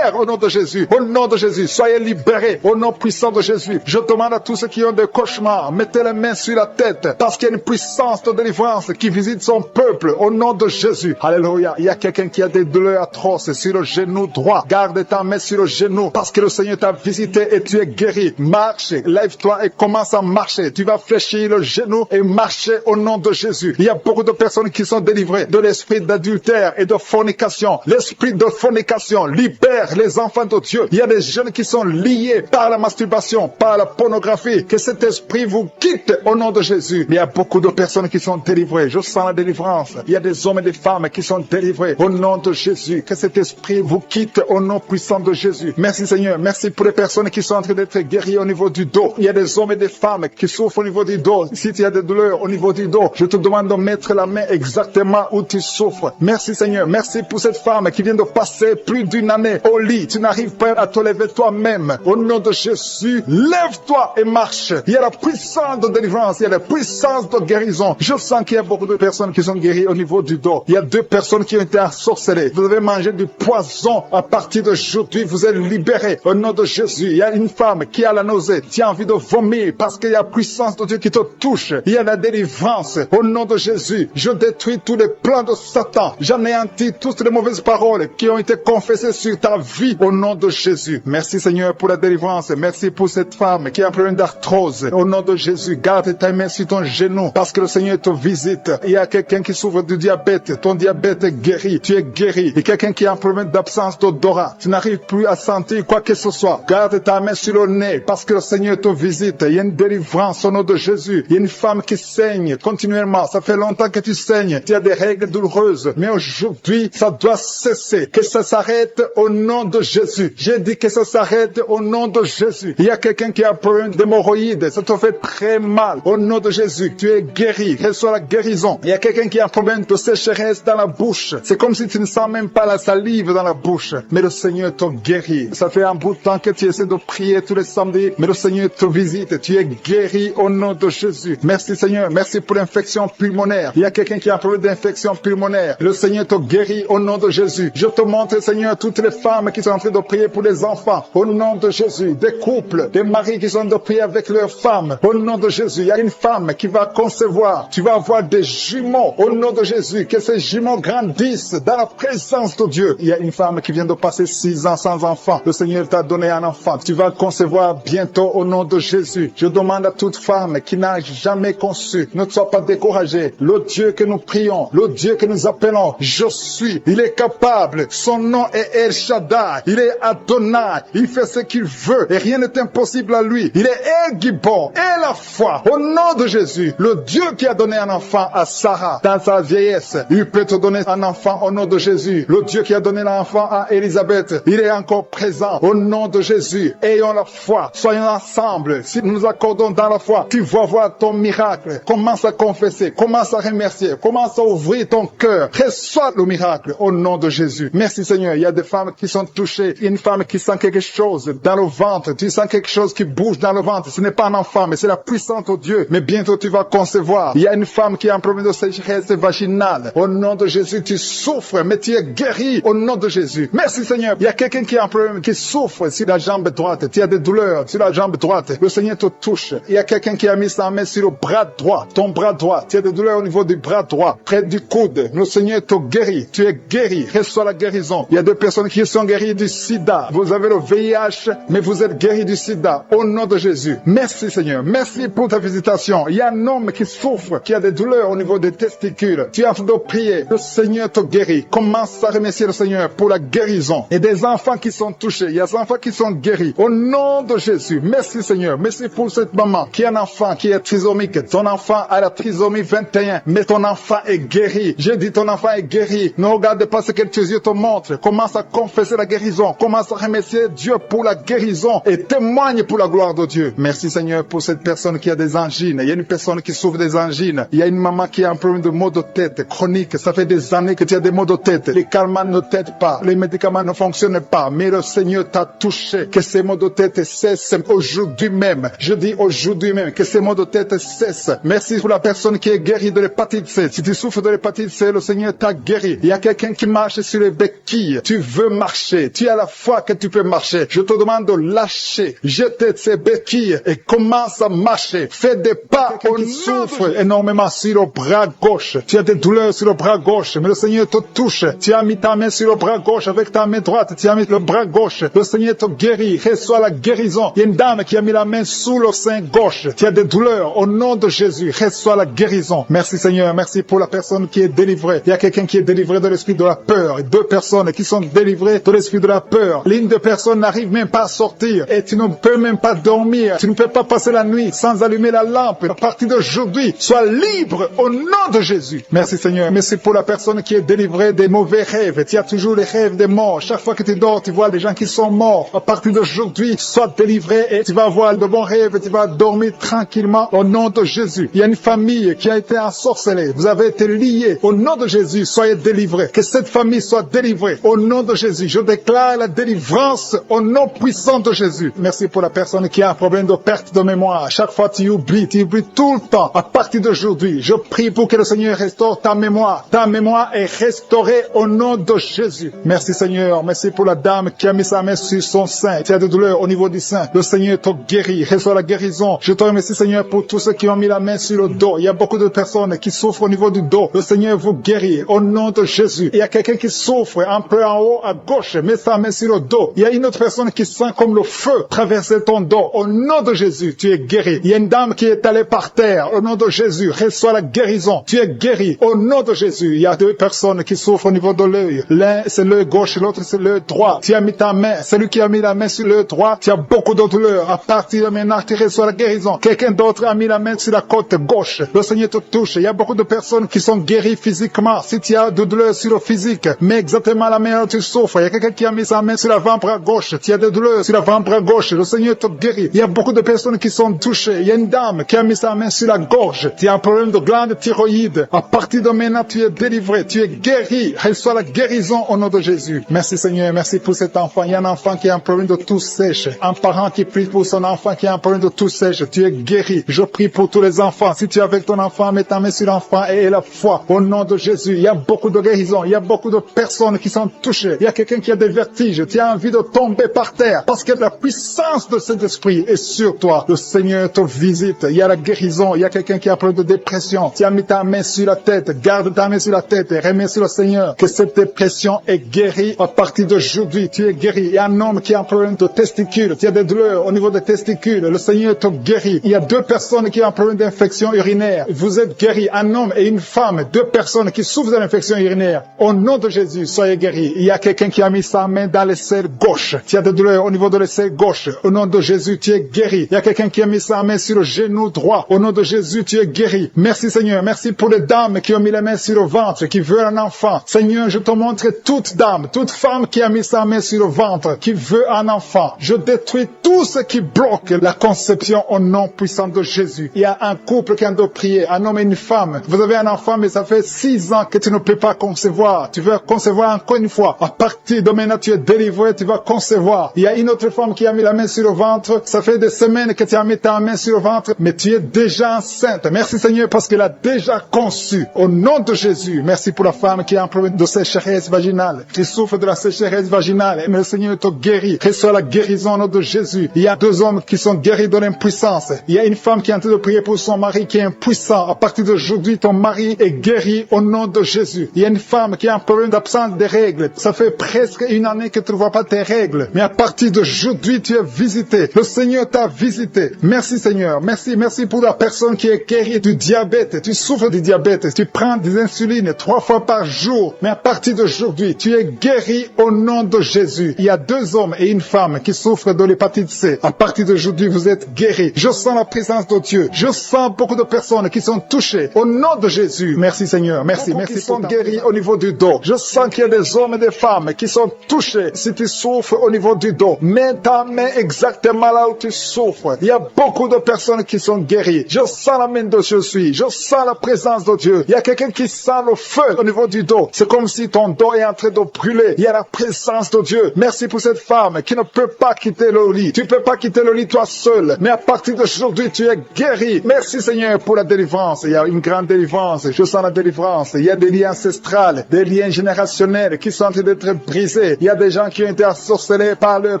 au nom de Jésus. Au nom de Jésus, soyez libérés au nom puissant de Jésus. Je demande à tous ceux qui ont des cauchemars, mettez les mains sur la tête parce qu'il y a une puissance de délivrance qui visite son peuple au nom de Jésus. Alléluia. Il y a quelqu'un qui a des douleurs atroces sur le genou droit. Garde ta main sur le genou parce que le Seigneur t'a visité et tu es guéri. Marche, lève-toi et commence à marcher. Tu vas fléchir le genou et marcher au nom de Jésus. Il y a beaucoup de personnes qui sont délivrées de l'esprit d'adultère et de fornication. L'esprit de fornication, libère libère les enfants de Dieu. Il y a des jeunes qui sont liés par la masturbation, par la pornographie. Que cet esprit vous quitte au nom de Jésus. Il y a beaucoup de personnes qui sont délivrées. Je sens la délivrance. Il y a des hommes et des femmes qui sont délivrés au nom de Jésus. Que cet esprit vous quitte au nom puissant de Jésus. Merci Seigneur. Merci pour les personnes qui sont en train d'être guéries au niveau du dos. Il y a des hommes et des femmes qui souffrent au niveau du dos. Si tu as des douleurs au niveau du dos, je te demande de mettre la main exactement où tu souffres. Merci Seigneur. Merci pour cette femme qui vient de passer plus d'une année au lit. Tu n'arrives pas à te lever toi-même. Au nom de Jésus, lève-toi et marche. Il y a la puissance de délivrance. Il y a la puissance de guérison. Je sens qu'il y a beaucoup de personnes qui sont guéries au niveau du dos. Il y a 2 personnes qui ont été ensorcelées. Vous avez mangé du poison. À partir d'aujourd'hui, vous êtes libérés. Au nom de Jésus, il y a une femme qui a la nausée, qui a envie de vomir parce qu'il y a la puissance de Dieu qui te touche. Il y a la délivrance. Au nom de Jésus, je détruis tous les plans de Satan. J'anéantis toutes les mauvaises paroles qui ont été confessées sur ta vie. Au nom de Jésus. Merci Seigneur pour la délivrance. Merci pour cette femme qui a un problème d'arthrose. Au nom de Jésus, garde ta main sur ton genou parce que le Seigneur te visite. Il y a quelqu'un qui souffre du diabète. Ton diabète est guéri. Tu es guéri. Il y a quelqu'un qui a un problème d'absence d'odorat. Tu n'arrives plus à sentir quoi que ce soit. Garde ta main sur le nez parce que le Seigneur te visite. Il y a une délivrance au nom de Jésus. Il y a une femme qui saigne continuellement. Ça fait longtemps que tu saignes. Tu as des règles douloureuses. Mais aujourd'hui, ça doit cesser. Que ça s'arrête au nom de Jésus. J'ai dit que ça s'arrête au nom de Jésus. Il y a quelqu'un qui a un problème d'hémorroïdes. Ça te fait très mal. Au nom de Jésus, tu es guéri. Reçois la guérison. Il y a quelqu'un qui a un problème de sécheresse dans la bouche. C'est comme si tu ne sens même pas la salive dans la bouche. Mais le Seigneur te guérit. Ça fait un bout de temps que tu essaies de prier tous les samedis. Mais le Seigneur te visite. Tu es guéri au nom de Jésus. Merci Seigneur. Merci pour l'infection pulmonaire. Il y a quelqu'un qui a un problème d'infection pulmonaire. Le Seigneur te guérit au nom de Jésus. Je te montre Seigneur toutes les femmes qui sont en train de prier pour les enfants. Au nom de Jésus. Des couples, des maris qui sont en train de prier avec leurs femmes. Au nom de Jésus. Il y a une femme qui va concevoir. Tu vas avoir des jumeaux. Au nom de Jésus. Que ces jumeaux grandissent dans la présence de Dieu. Il y a une femme qui vient de passer 6 ans sans enfant. Le Seigneur t'a donné un enfant. Tu vas concevoir bientôt au nom de Jésus. Je demande à toute femme qui n'a jamais conçu, ne sois pas découragée. Le Dieu que nous prions, le Dieu que nous appelons, je suis. Il est capable. Son nom est El Shaddai. Il est Adonai. Il fait ce qu'il veut et rien n'est impossible à lui. Il est El Gibor et la foi. Au nom de Jésus, le Dieu qui a donné un enfant à Sarah dans sa vieillesse, il peut te donner un enfant au nom de Jésus. Le Dieu qui a donné l'enfant à Élisabeth, il est encore présent au nom de Jésus. Ayons la foi. Soyons ensemble. Si nous nous accordons dans la foi, tu vas voir ton miracle. Commence à confesser. Commence à remercier. Commence à ouvrir ton cœur. Reçois le miracle au nom de Jésus. Merci Seigneur. Il y a des femmes qui sont touchées. Une femme qui sent quelque chose dans le ventre. Tu sens quelque chose qui bouge dans le ventre. Ce n'est pas un enfant, mais c'est la puissance de Dieu. Mais bientôt tu vas concevoir. Il y a une femme qui a un problème de sécheresse vaginale. Au nom de Jésus, tu souffres, mais tu es guéri au nom de Jésus. Merci Seigneur. Il y a quelqu'un qui a un problème, qui souffre sur la jambe droite. Tu as des douleurs sur la jambe droite. Le Seigneur te touche. Il y a quelqu'un qui a mis sa main sur le bras droit. Ton bras droit. Tu as des douleurs au niveau du bras droit, près du coude. Le Seigneur te guérit. Tu es guéri. Reçois la guérison. Il y a des personnes qui sont guéries du sida. Vous avez le VIH, mais vous êtes guéris du sida. Au nom de Jésus. Merci Seigneur. Merci pour ta visitation. Il y a un homme qui souffre, qui a des douleurs au niveau des testicules. Tu es en train de prier. Le Seigneur te guérit. Commence à remercier le Seigneur pour la guérison. Et des enfants qui sont touchés. Il y a des enfants qui sont guéris. Au nom de Jésus. Merci Seigneur. Merci pour cette maman qui a un enfant qui est trisomique. Ton enfant a la trisomie 21. Mais ton enfant est guéri. J'ai dit ton enfant est guéri. Ne regarde pas ce que tes yeux te montrent. Commence à confesser la guérison. Commence à remercier Dieu pour la guérison. Et témoigne pour la gloire de Dieu. Merci Seigneur pour cette personne qui a des angines. Il y a une personne qui souffre des angines. Il y a une maman qui a un problème de maux de tête chronique. Ça fait des années que tu as des maux de tête. Les calmants ne t'aident pas. Les médicaments ne fonctionnent pas. Mais le Seigneur t'a touché. Que ces maux de tête cessent aujourd'hui même. Je dis aujourd'hui même que ces maux de tête cessent. Merci pour la personne qui est guérie de l'hépatite C. Si tu souffres de l'hépatite C, le Seigneur t'a guéri. Il y a quelqu'un qui marche sur les béquilles. Tu veux marcher. Tu as la foi que tu peux marcher. Je te demande de lâcher. Jeter ces béquilles et commence à marcher. Fais des pas. On souffre énormément sur le bras gauche. Tu as des douleurs sur le bras gauche, mais le Seigneur te touche. Tu as mis ta main sur le bras gauche avec ta main droite. Tu as mis le bras gauche. Le Seigneur te guérit. Reçois la guérison. Il y a une dame qui a mis la main sous le sein gauche. Tu as des douleurs. Au nom de Jésus, reçois la guérison. Merci Seigneur. Merci pour la personne qui est délivrée. Il y a quelqu'un qui est délivré de l'esprit de la peur. 2 personnes qui sont délivrées de l'esprit de la peur. L'une de personnes n'arrive même pas à sortir et tu ne peux même pas dormir. Tu ne peux pas passer la nuit sans allumer la lampe. À partir d'aujourd'hui, sois libre au nom de Jésus. Merci Seigneur. Merci pour la personne qui est délivrée des mauvais rêves. Tu as toujours les rêves des morts. Chaque fois que tu dors, tu vois des gens qui sont morts. À partir d'aujourd'hui, sois délivré et tu vas avoir de bons rêves. Tu vas dormir tranquillement au nom de Jésus. Il y a une famille qui a été ensorcelée. Vous avez été liés. Au nom de Jésus, soyez délivrés. Que cette famille soit délivrée. Au nom de Jésus, je déclare la délivrance au nom puissant de Jésus. Merci pour la personne qui a un problème de perte de mémoire. Chaque fois tu oublies tout le temps. À partir d'aujourd'hui, je prie pour que le Seigneur restaure ta mémoire. Ta mémoire est restaurée au nom de Jésus. Merci Seigneur. Merci pour la dame qui a mis sa main sur son sein. Tu as des douleurs au niveau du sein. Le Seigneur te guérit. Reçois la guérison. Je te remercie Seigneur pour tous ceux qui ont mis la main sur le dos. Il y a beaucoup de personnes qui souffrent au niveau du dos. Le Seigneur vous guérit au nom de Jésus. Il y a quelqu'un qui souffre un peu en haut à gauche. Mets sa main sur le dos. Il y a une autre personne qui sent comme le feu traverser ton dos. Au nom de Jésus, tu es guéri. Il y a une dame qui est allée par terre. Au nom de Jésus, reçois la guérison. Tu es guéri. Au nom de Jésus, il y a deux personnes qui souffrent au niveau de l'œil. L'un, c'est l'œil gauche, l'autre, c'est l'œil droit. Tu as mis ta main. Celui qui a mis la main sur l'œil droit, tu as beaucoup de douleurs. À partir de maintenant, tu reçois la guérison. Quelqu'un d'autre a mis la main sur la côte gauche. Le Seigneur te touche. Il y a beaucoup de personnes qui sont guéries physiquement. Si tu as de douleurs sur le physique, mais exactement la main où tu souffres. Il y a quelqu'un qui a mis sa main sur l'avant-bras gauche. Tu as des douleurs sur l'avant-bras gauche. Le Seigneur te guérit. Il y a beaucoup de personnes qui sont touchées. Il y a une dame qui a mis sa main sur la gorge. Tu as un problème de glande thyroïde. À partir de maintenant, tu es délivré. Tu es guéri. Reçois la guérison au nom de Jésus. Merci Seigneur. Merci pour cet enfant. Il y a un enfant qui a un problème de toux sèche. Un parent qui prie pour son enfant qui a un problème de toux sèche. Tu es guéri. Je prie pour tous les enfants. Si tu es avec ton enfant, mets ta main sur l'enfant et la foi. Au nom de Jésus, il y a beaucoup de guérisons. Il y a beaucoup de personnes qui sont touchées. Il y a quelqu'un qui a des vertiges. Tu as envie de tomber par terre parce que la puissance de cet esprit est sur toi. Le Seigneur te visite. Il y a la guérison. Il y a quelqu'un qui a un problème de dépression. Tu as mis ta main sur la tête. Garde ta main sur la tête et remercie le Seigneur que cette dépression est guérie. À partir d'aujourd'hui, tu es guéri. Il y a un homme qui a un problème de testicules. Tu as des douleurs au niveau des testicules. Le Seigneur te guérit. Il y a deux personnes qui ont un problème d'infection urinaire. Vous êtes guéris. Un homme et une femme. Deux personnes qui souffrent de l'infection urinaire. Au nom de Jésus, soyez guéris. Il y a quelqu'un qui a mis sa main dans l'aisselle gauche. Tu as des douleurs au niveau de l'aisselle gauche. Au nom de Jésus, tu es guéri. Il y a quelqu'un qui a mis sa main sur le genou droit. Au nom de Jésus, tu es guéri. Merci Seigneur. Merci pour les dames qui ont mis la main sur le ventre, qui veulent un enfant. Seigneur, je te montre toute dame, toute femme qui a mis sa main sur le ventre, qui veut un enfant. Je détruis tout ce qui bloque la conception au nom puissant de Jésus. Il y a un couple qui a de prier, un homme et une femme. Vous avez un enfant, mais ça fait 6 ans que tu ne peux pas concevoir. Tu veux concevoir encore une fois. À partir de maintenant, tu es délivré, tu vas concevoir. Il y a une autre femme qui a mis la main sur le ventre. Ça fait des semaines que tu as mis ta main sur le ventre, mais tu es déjà enceinte. Merci Seigneur parce qu'elle a déjà conçu. Au nom de Jésus, merci pour la femme qui a un problème de sécheresse vaginale. Tu souffres de la sécheresse vaginale, mais le Seigneur te guérit. Reçois la guérison au nom de Jésus. Il y a 2 hommes qui sont guéris de l'impuissance. Il y a une femme qui est en train de prier pour son mari qui est impuissant. À partir d'aujourd'hui, ton mari est guéri au nom de Jésus. Il y a une femme qui a un problème d'absence des règles. Ça fait presque 1 année que tu ne vois pas tes règles. Mais à partir d'aujourd'hui, tu es visité. Le Seigneur t'a visité. Merci Seigneur. Merci pour la personne qui est guérie du diabète. Tu souffres du diabète. Tu prends des insulines 3 fois par jour. Mais à partir d'aujourd'hui, tu es guéri au nom de Jésus. Il y a 2 hommes et une femme qui souffrent de l'hépatite C. À partir d'aujourd'hui, vous êtes guéris. Je sens la présence de Dieu. Je sens beaucoup de personnes qui sont touchées au nom de Jésus. Merci Seigneur. Merci qui sont guéris au niveau du dos. Je sens qu'il y a des hommes et des femmes qui sont touchés. Si tu souffres au niveau du dos, mets ta main exactement là où tu souffres. Il y a beaucoup de personnes qui sont guéries. Je sens la main de Jésus. Je sens la présence de Dieu. Il y a quelqu'un qui sent le feu au niveau du dos. C'est comme si ton dos est en train de brûler. Il y a la présence de Dieu. Merci pour cette femme qui ne peut pas quitter le lit. Tu ne peux pas quitter le lit toi seul. Mais à partir d'aujourd'hui, tu es guéri. Merci Seigneur pour la délivrance. Il y a une grande délivrance. Je sens la délivrance. Il y a des liens ancestrales, des liens générationnels qui sont en train d'être brisés. Il y a des gens qui ont été ensorcelés par leur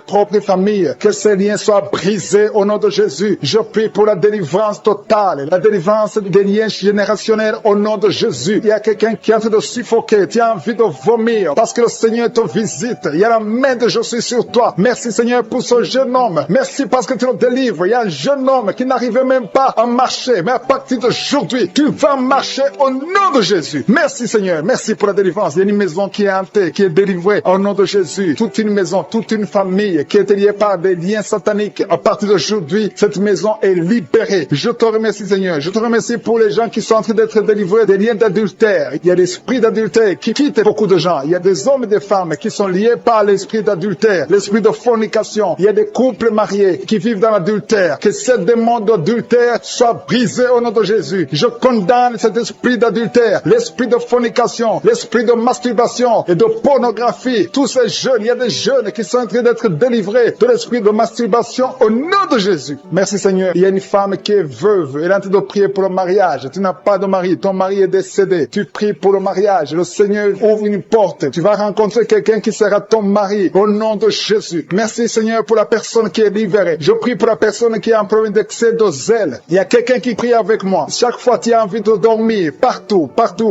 propre famille. Que ces liens soient brisés au nom de Jésus. Je prie pour la délivrance totale. La délivrance des liens générationnels au nom de Jésus. Il y a quelqu'un qui est en train de suffoquer. Tu as envie de vomir parce que le Seigneur te visite. Il y a la main de Jésus sur toi. Merci Seigneur pour ce jeune homme. Merci parce que tu le délivres. Il y a un jeune homme qui n'arrivait même pas à marcher. Mais à partir d'aujourd'hui, tu vas marcher au nom de Jésus. Merci Seigneur. Merci pour la délivrance. Il y a une maison qui est hantée, qui est délivrée au au nom de Jésus. Toute une maison, toute une famille qui était liée par des liens sataniques, à partir d'aujourd'hui, cette maison est libérée. Je te remercie, Seigneur. Je te remercie pour les gens qui sont en train d'être délivrés des liens d'adultère. Il y a l'esprit d'adultère qui quitte beaucoup de gens. Il y a des hommes et des femmes qui sont liés par l'esprit d'adultère, l'esprit de fornication. Il y a des couples mariés qui vivent dans l'adultère. Que ce démon d'adultère soit brisé au nom de Jésus. Je condamne cet esprit d'adultère, l'esprit de fornication, l'esprit de masturbation et de pornographie. Tous ces jeunes, il y a des jeunes qui sont en train d'être délivrés de l'esprit de masturbation au nom de Jésus. Merci Seigneur. Il y a une femme qui est veuve. Elle est en train de prier pour le mariage. Tu n'as pas de mari. Ton mari est décédé. Tu pries pour le mariage. Le Seigneur ouvre une porte. Tu vas rencontrer quelqu'un qui sera ton mari au nom de Jésus. Merci Seigneur pour la personne qui est libérée. Je prie pour la personne qui a un problème d'excès de zèle. Il y a quelqu'un qui prie avec moi. Chaque fois tu as envie de dormir, partout,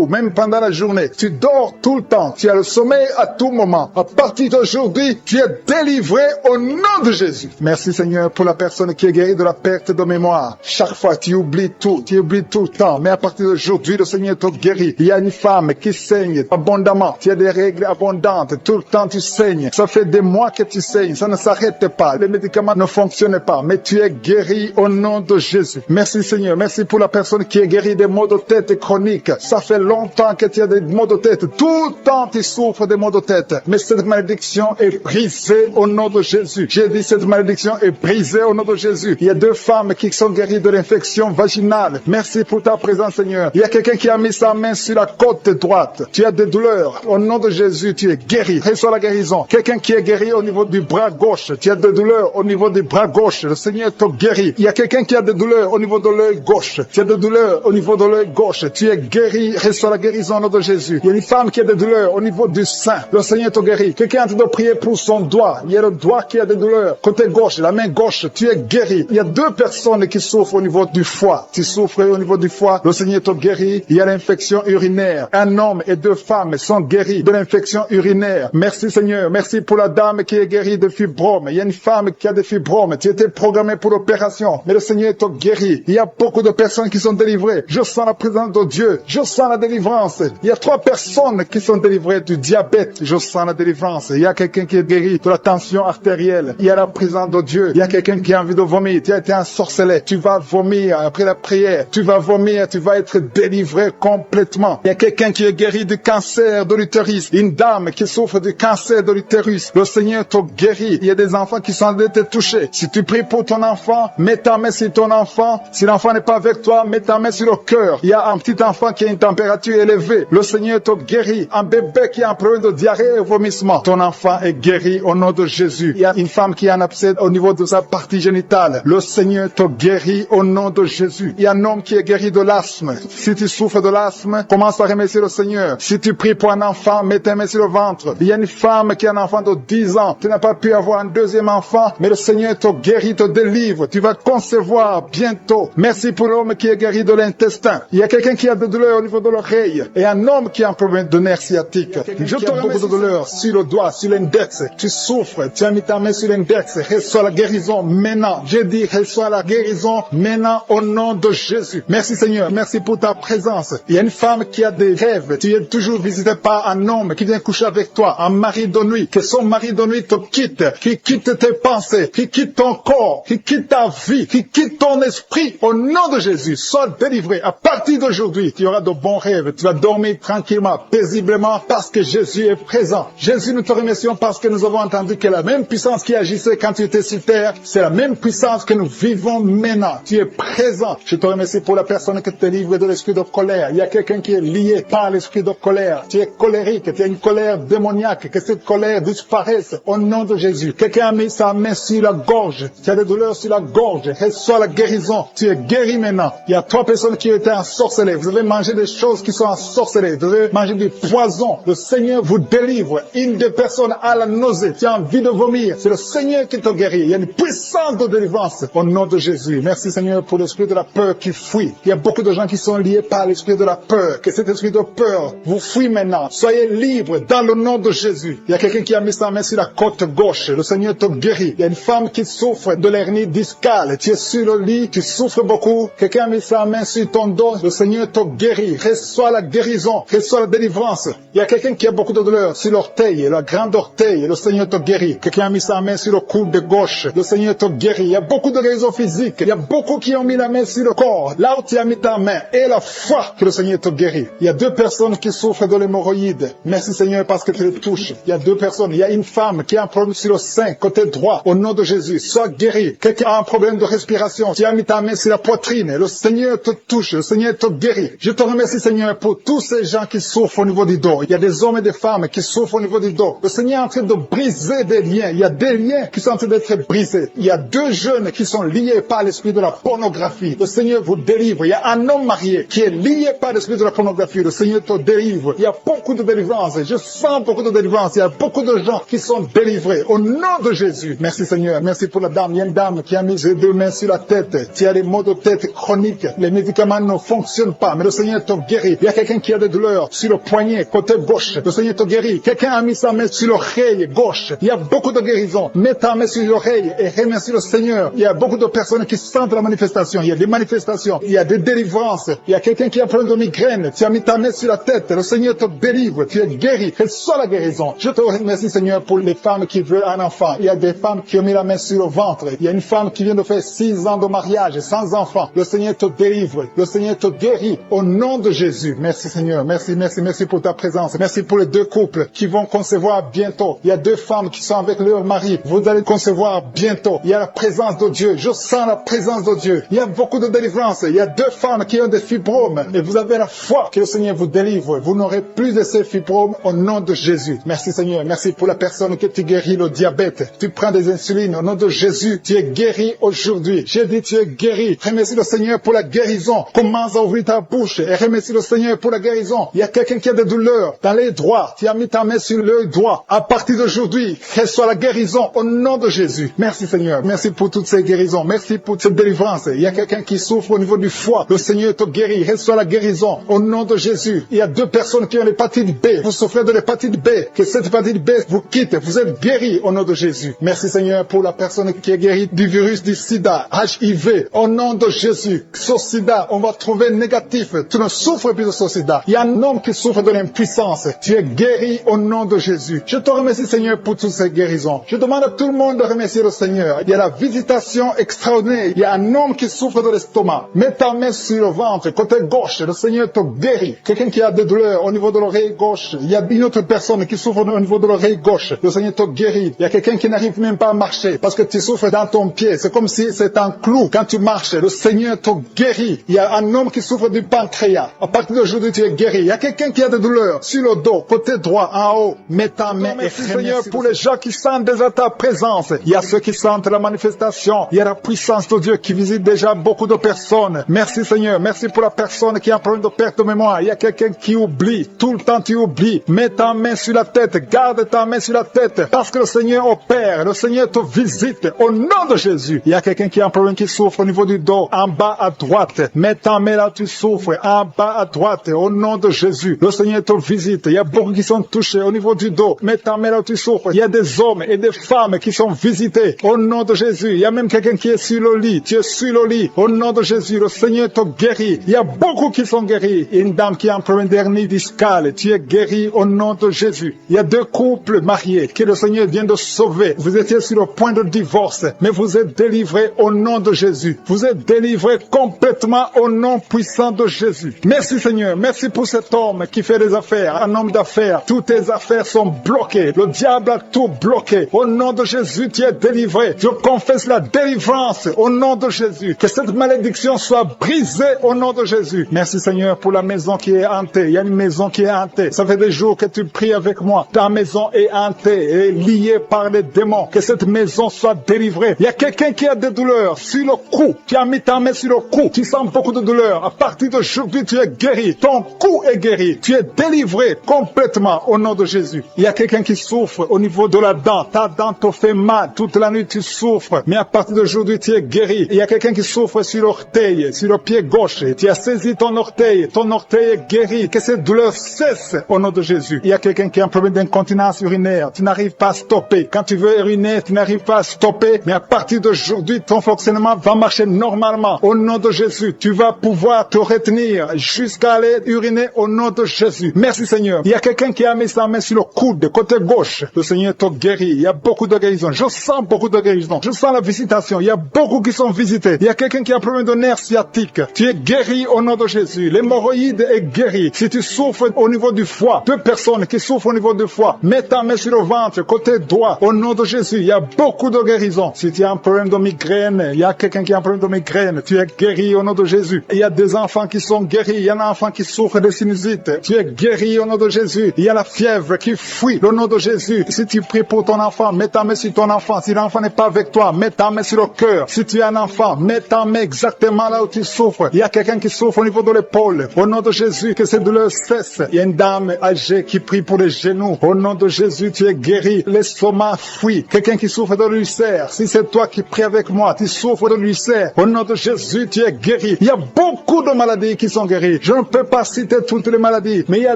même pendant la journée. Tu dors tout le temps. Tu as le sommeil à tout moment. À partir d'aujourd'hui, tu es délivré au nom de Jésus. Merci Seigneur pour la personne qui est guérie de la perte de mémoire. Chaque fois tu oublies tout le temps. Mais à partir d'aujourd'hui, le Seigneur te guérit. Il y a une femme qui saigne abondamment. Tu as des règles abondantes. Tout le temps tu saignes. Ça fait des mois que tu saignes. Ça ne s'arrête pas. Les médicaments ne fonctionnent pas. Mais tu es guéri au nom de Jésus. Merci Seigneur. Merci pour la personne qui est guérie des maux de tête chroniques. Ça fait longtemps que tu as des maux de tête. Tout le temps tu souffres des maux de tête. Mais cette malédiction est brisée au nom de Jésus. J'ai dit cette malédiction est brisée au nom de Jésus. Il y a 2 femmes qui sont guéries de l'infection vaginale. Merci pour ta présence Seigneur. Il y a quelqu'un qui a mis sa main sur la côte droite. Tu as des douleurs. Au nom de Jésus, tu es guéri. Reçois la guérison. Quelqu'un qui est guéri au niveau du bras gauche. Tu as des douleurs au niveau du bras gauche. Le Seigneur te guérit. Il y a quelqu'un qui a des douleurs au niveau de l'œil gauche. Tu as des douleurs au niveau de l'œil gauche. Tu es guéri. Reçois la guérison au nom de Jésus. Il y a une femme qui a des douleurs au niveau du sein. Le Seigneur te guérit. Quelqu'un est en train de prier pour son doigt. Il y a le doigt qui a des douleurs. Côté gauche, la main gauche, tu es guéri. Il y a 2 personnes qui souffrent au niveau du foie. Tu souffres au niveau du foie. Le Seigneur te guérit. Il y a l'infection urinaire. Un homme et 2 femmes sont guéris de l'infection urinaire. Merci Seigneur. Merci pour la dame qui est guérie de fibromes. Il y a une femme qui a des fibromes. Tu étais programmé pour l'opération. Mais le Seigneur te guérit. Il y a beaucoup de personnes qui sont délivrées. Je sens la présence de Dieu. Je sens la délivrance. Il y a 3 personnes qui sont délivrées du diabète. Je sens la délivrance. Il y a quelqu'un qui est guéri de la tension artérielle. Il y a la présence de Dieu. Il y a quelqu'un qui a envie de vomir. Tu as été ensorcelé. Tu vas vomir après la prière. Tu vas vomir. Tu vas être délivré complètement. Il y a quelqu'un qui est guéri du cancer de l'utérus. Une dame qui souffre du cancer de l'utérus. Le Seigneur te guérit. Il y a des enfants qui sont en train de te toucher. Si tu pries pour ton enfant, mets ta main sur ton enfant. Si l'enfant n'est pas avec toi, mets ta main sur le cœur. Il y a un petit enfant qui a une température élevée. Le Seigneur te guérit. Un bébé qui a un problème de diarrhée et vomissement. Ton enfant est guéri au nom de Jésus. Il y a une femme qui a un abcès au niveau de sa partie génitale. Le Seigneur te guérit au nom de Jésus. Il y a un homme qui est guéri de l'asthme. Si tu souffres de l'asthme, commence à remercier le Seigneur. Si tu pries pour un enfant, mets ta main sur le ventre. Il y a une femme qui a un enfant de 10 ans. Tu n'as pas pu avoir un 2e enfant, mais le Seigneur te guérit, te délivre. Tu vas concevoir bientôt. Merci pour l'homme qui est guéri de l'intestin. Il y a quelqu'un qui a des douleurs au niveau de l'oreille. Et un homme qui a un problème de nerf sciatique. Je te remercie beaucoup de douleurs sur le doigt, sur l'index. Tu souffres. Tu as mis ta main sur l'index. Reçois la guérison maintenant. J'ai dit, reçois la guérison maintenant au nom de Jésus. Merci Seigneur. Merci pour ta présence. Il y a une femme qui a des rêves. Tu es toujours visité par un homme qui vient coucher avec toi. Un mari de nuit. Que son mari de nuit te quitte. Qui quitte tes pensées. Qui quitte ton corps. Qui quitte ta vie. Qui quitte ton esprit. Au nom de Jésus. Sois délivré. À partir d'aujourd'hui, tu auras de bons rêves. Tu vas dormir tranquillement, paisiblement, parce que Jésus est présent. Jésus, nous te remercions parce que nous avons entendu que la même puissance qui agissait quand tu étais sur terre, c'est la même puissance que nous vivons maintenant. Tu es présent. Je te remercie pour la personne qui te livre de l'esprit de colère. Il y a quelqu'un qui est lié par l'esprit de colère. Tu es colérique. Tu as une colère démoniaque. Que cette colère disparaisse au nom de Jésus. Quelqu'un a mis sa main sur la gorge. Tu as des douleurs sur la gorge. Reçois la guérison. Tu es guéri maintenant. Il y a 3 personnes qui ont été ensorcelées. Vous avez mangé des choses qui sont ensorcelées. Vous avez mangé du poison. Le Seigneur vous délivre. Une des personnes a la nausée. Tu as envie de vomir. C'est le Seigneur qui te guérit. Il y a une puissance de délivrance au nom de Jésus. Merci Seigneur pour l'esprit de la peur qui fuit. Il y a beaucoup de gens qui sont liés par l'esprit de la peur. Que cet esprit de peur vous fuit maintenant. Soyez libres dans le nom de Jésus. Il y a quelqu'un qui a mis sa main sur la côte gauche. Le Seigneur te guérit. Il y a une femme qui souffre de l'hernie discale. Tu es sur le lit. Tu souffres beaucoup. Quelqu'un a mis sa main sur ton dos. Le Seigneur te guérit. Reçois la guérison. Reçois la délivrance. Il y a quelqu'un qui a beaucoup de douleur sur orteil, le grand orteil, le Seigneur te guérit. Quelqu'un a mis sa main sur le coude gauche, le Seigneur te guérit. Il y a beaucoup de guérisons physiques, il y a beaucoup qui ont mis la main sur le corps. Là où tu as mis ta main, et la foi que le Seigneur te guérit. Il y a 2 personnes qui souffrent de l'hémorroïde. Merci Seigneur parce que tu les touches. Il y a 2 personnes. Il y a une femme qui a un problème sur le sein, côté droit. Au nom de Jésus, sois guéri. Quelqu'un a un problème de respiration. Tu as mis ta main sur la poitrine. Le Seigneur te touche. Le Seigneur te guérit. Je te remercie Seigneur pour tous ces gens qui souffrent au niveau du dos. Il y a des hommes et des femmes qui souffrent au niveau du dos. Le Seigneur est en train de briser des liens. Il y a des liens qui sont en train d'être brisés. Il y a 2 jeunes qui sont liés par l'esprit de la pornographie. Le Seigneur vous délivre. Il y a un homme marié qui est lié par l'esprit de la pornographie. Le Seigneur te délivre. Il y a beaucoup de délivrance. Je sens beaucoup de délivrance. Il y a beaucoup de gens qui sont délivrés. Au nom de Jésus. Merci Seigneur. Merci pour la dame. Il y a une dame qui a mis ses 2 mains sur la tête. Tu as des maux de tête chroniques. Les médicaments ne fonctionnent pas. Mais le Seigneur te guérit. Il y a quelqu'un qui a des douleurs sur le poignet, côté gauche. Le Seigneur te guérit. Quelqu'un a mis sa main sur l'oreille gauche. Il y a beaucoup de guérisons. Mets ta main sur l'oreille et remercie le Seigneur. Il y a beaucoup de personnes qui sentent la manifestation. Il y a des manifestations. Il y a des délivrances. Il y a quelqu'un qui a un problème de migraine. Tu as mis ta main sur la tête. Le Seigneur te délivre. Tu es guéri. Reçois la guérison. Je te remercie Seigneur pour les femmes qui veulent un enfant. Il y a des femmes qui ont mis la main sur le ventre. Il y a une femme qui vient de faire 6 ans de mariage sans enfant. Le Seigneur te délivre. Le Seigneur te guérit. Au nom de Jésus. Merci Seigneur. Merci, merci, merci pour ta présence. Merci pour les 2 couples qui vont concevoir bientôt. Il y a 2 femmes qui sont avec leur mari. Vous allez concevoir bientôt. Il y a la présence de Dieu. Je sens la présence de Dieu. Il y a beaucoup de délivrance. Il y a 2 femmes qui ont des fibromes. Et vous avez la foi que le Seigneur vous délivre. Vous n'aurez plus de ces fibromes au nom de Jésus. Merci Seigneur. Merci pour la personne que tu guéris le diabète. Tu prends des insulines au nom de Jésus. Tu es guéri aujourd'hui. J'ai dit tu es guéri. Remercie le Seigneur pour la guérison. Commence à ouvrir ta bouche et remercie le Seigneur pour la guérison. Il y a quelqu'un qui a des douleurs dans les droits. Tu as mis ta main sur l'œil droit. À partir d'aujourd'hui, reçois la guérison au nom de Jésus. Merci Seigneur. Merci pour toutes ces guérisons. Merci pour cette délivrance. Il y a quelqu'un qui souffre au niveau du foie. Le Seigneur te guérit. Reçois la guérison au nom de Jésus. Il y a 2 personnes qui ont l'hépatite B. Vous souffrez de l'hépatite B. Que cette hépatite B vous quitte. Vous êtes guéris au nom de Jésus. Merci Seigneur pour la personne qui est guérie du virus du sida, HIV. Au nom de Jésus. Ce sida, on va trouver négatif. Tu ne souffres plus de ce sida. Il y a un homme qui souffre de l'impuissance. Tu es guéri au nom de Jésus. Je te remercie Seigneur pour toutes ces guérisons. Je demande à tout le monde de remercier le Seigneur. Il y a la visitation extraordinaire. Il y a un homme qui souffre de l'estomac. Mets ta main sur le ventre, côté gauche. Le Seigneur te guérit. Quelqu'un qui a des douleurs au niveau de l'oreille gauche. Il y a une autre personne qui souffre au niveau de l'oreille gauche. Le Seigneur te guérit. Il y a quelqu'un qui n'arrive même pas à marcher parce que tu souffres dans ton pied. C'est comme si c'est un clou. Quand tu marches, le Seigneur te guérit. Il y a un homme qui souffre du pancréas. À partir d'aujourd'hui, tu es guéri. Il y a quelqu'un qui a des douleurs sur le dos, côté droit, en haut. Mets ta main et Seigneur pour les gens qui sentent déjà ta présence. Il y a ceux qui sentent la manifestation. Il y a la puissance de Dieu qui visite déjà beaucoup de personnes. Merci Seigneur. Merci pour la personne qui a un problème de perte de mémoire. Il y a quelqu'un qui oublie. Tout le temps tu oublies. Mets ta main sur la tête. Garde ta main sur la tête. Parce que le Seigneur opère. Le Seigneur te visite. Au nom de Jésus. Il y a quelqu'un qui a un problème qui souffre au niveau du dos. En bas à droite. Mets ta main là tu souffres. En bas à droite. Au nom de Jésus. Le Seigneur te visite. Il y a beaucoup qui sont touchés au niveau du dos. Mets ta main là tu souffres. Il y a des hommes et des femmes qui sont visités. Au nom de Jésus. Il y a même quelqu'un qui est sur le lit. Tu es sur le lit. Au nom de Jésus. Le Seigneur te guérit. Il y a beaucoup qui sont guéris. Il y a une dame qui a un problème d'hernie discale. Tu es guéri au nom de Jésus. Il y a 2 couples mariés que le Seigneur vient de sauver. Vous étiez sur le point de divorce. Mais vous êtes délivrés au nom de Jésus. Vous êtes délivrés complètement au nom puissant de Jésus. Merci Seigneur. Merci pour cet homme qui fait des affaires. Un homme d'affaires. Toutes tes affaires sont bloquées. Le diable a tout bloqué. Au nom de Jésus, tu es délivré. Je confesse la délivrance au nom de Jésus. Que cette malédiction soit brisée au nom de Jésus. Merci Seigneur pour la maison qui est hantée. Il y a une maison qui est hantée. Ça fait des jours que tu pries avec moi. Ta maison est hantée et liée par les démons. Que cette maison soit délivrée. Il y a quelqu'un qui a des douleurs sur le cou. Tu as mis ta main sur le cou. Tu sens beaucoup de douleurs. À partir d'aujourd'hui, tu es guéri. Ton cou est guéri. Tu es délivré complètement au nom de Jésus. Il y a quelqu'un qui souffre au niveau de la dent. Ta dent te fait mal. Toute la nuit, tu souffres. Mais à partir d'aujourd'hui, tu es guéri. Il y a quelqu'un qui souffre sur l'orteil, sur le pied gauche. Tu as saisi ton orteil. Ton orteil est guéri. Que cette douleur cesse au nom de Jésus. Il y a quelqu'un qui a un problème d'incontinence urinaire. Tu n'arrives pas à stopper. Quand tu veux uriner, tu n'arrives pas à stopper. Mais à partir d'aujourd'hui, ton fonctionnement va marcher normalement. Au nom de Jésus, tu vas pouvoir te retenir jusqu'à aller uriner au nom de Jésus. Merci Seigneur. Il y a quelqu'un qui a mis sa main sur le coude, côté gauche. Le Seigneur te guérit. Il y a beaucoup de guérison. Je sens beaucoup de guérison. Je sens la visitation. Il y a beaucoup qui sont visités. Il y a quelqu'un qui a un problème de nerf sciatique. Tu es guéri au nom de Jésus. L'hémorroïde est guéri. Si tu souffres au niveau du foie, 2 personnes qui souffrent au niveau du foie, mets ta main sur le ventre, côté droit, au nom de Jésus. Il y a beaucoup de guérison. Si tu as un problème de migraine, il y a quelqu'un qui a un problème de migraine, tu es guéri au nom de Jésus. Il y a des enfants qui sont guéris. Il y a un enfant qui souffre de sinusite. Tu es guéri au nom de Jésus. Il y a la fièvre qui fuit au nom de Jésus. Si tu pries pour ton enfant, mets ta main sur ton enfant. Si l'enfant n'est pas avec toi, mets ta main sur le cœur. Si tu es un enfant, mets ta main exactement là où tu souffres. Il y a quelqu'un qui souffre au niveau de l'épaule. Au nom de Jésus, que ces douleurs cessent. Il y a une dame âgée qui prie pour les genoux. Au nom de Jésus, tu es guéri. L'estomac fuit. Quelqu'un qui souffre de l'ulcère. Si c'est toi qui pries avec moi, tu souffres de l'ulcère. Au nom de Jésus, tu es guéri. Il y a beaucoup de maladies qui sont guéries. Je ne peux pas citer toutes les maladies, mais il y a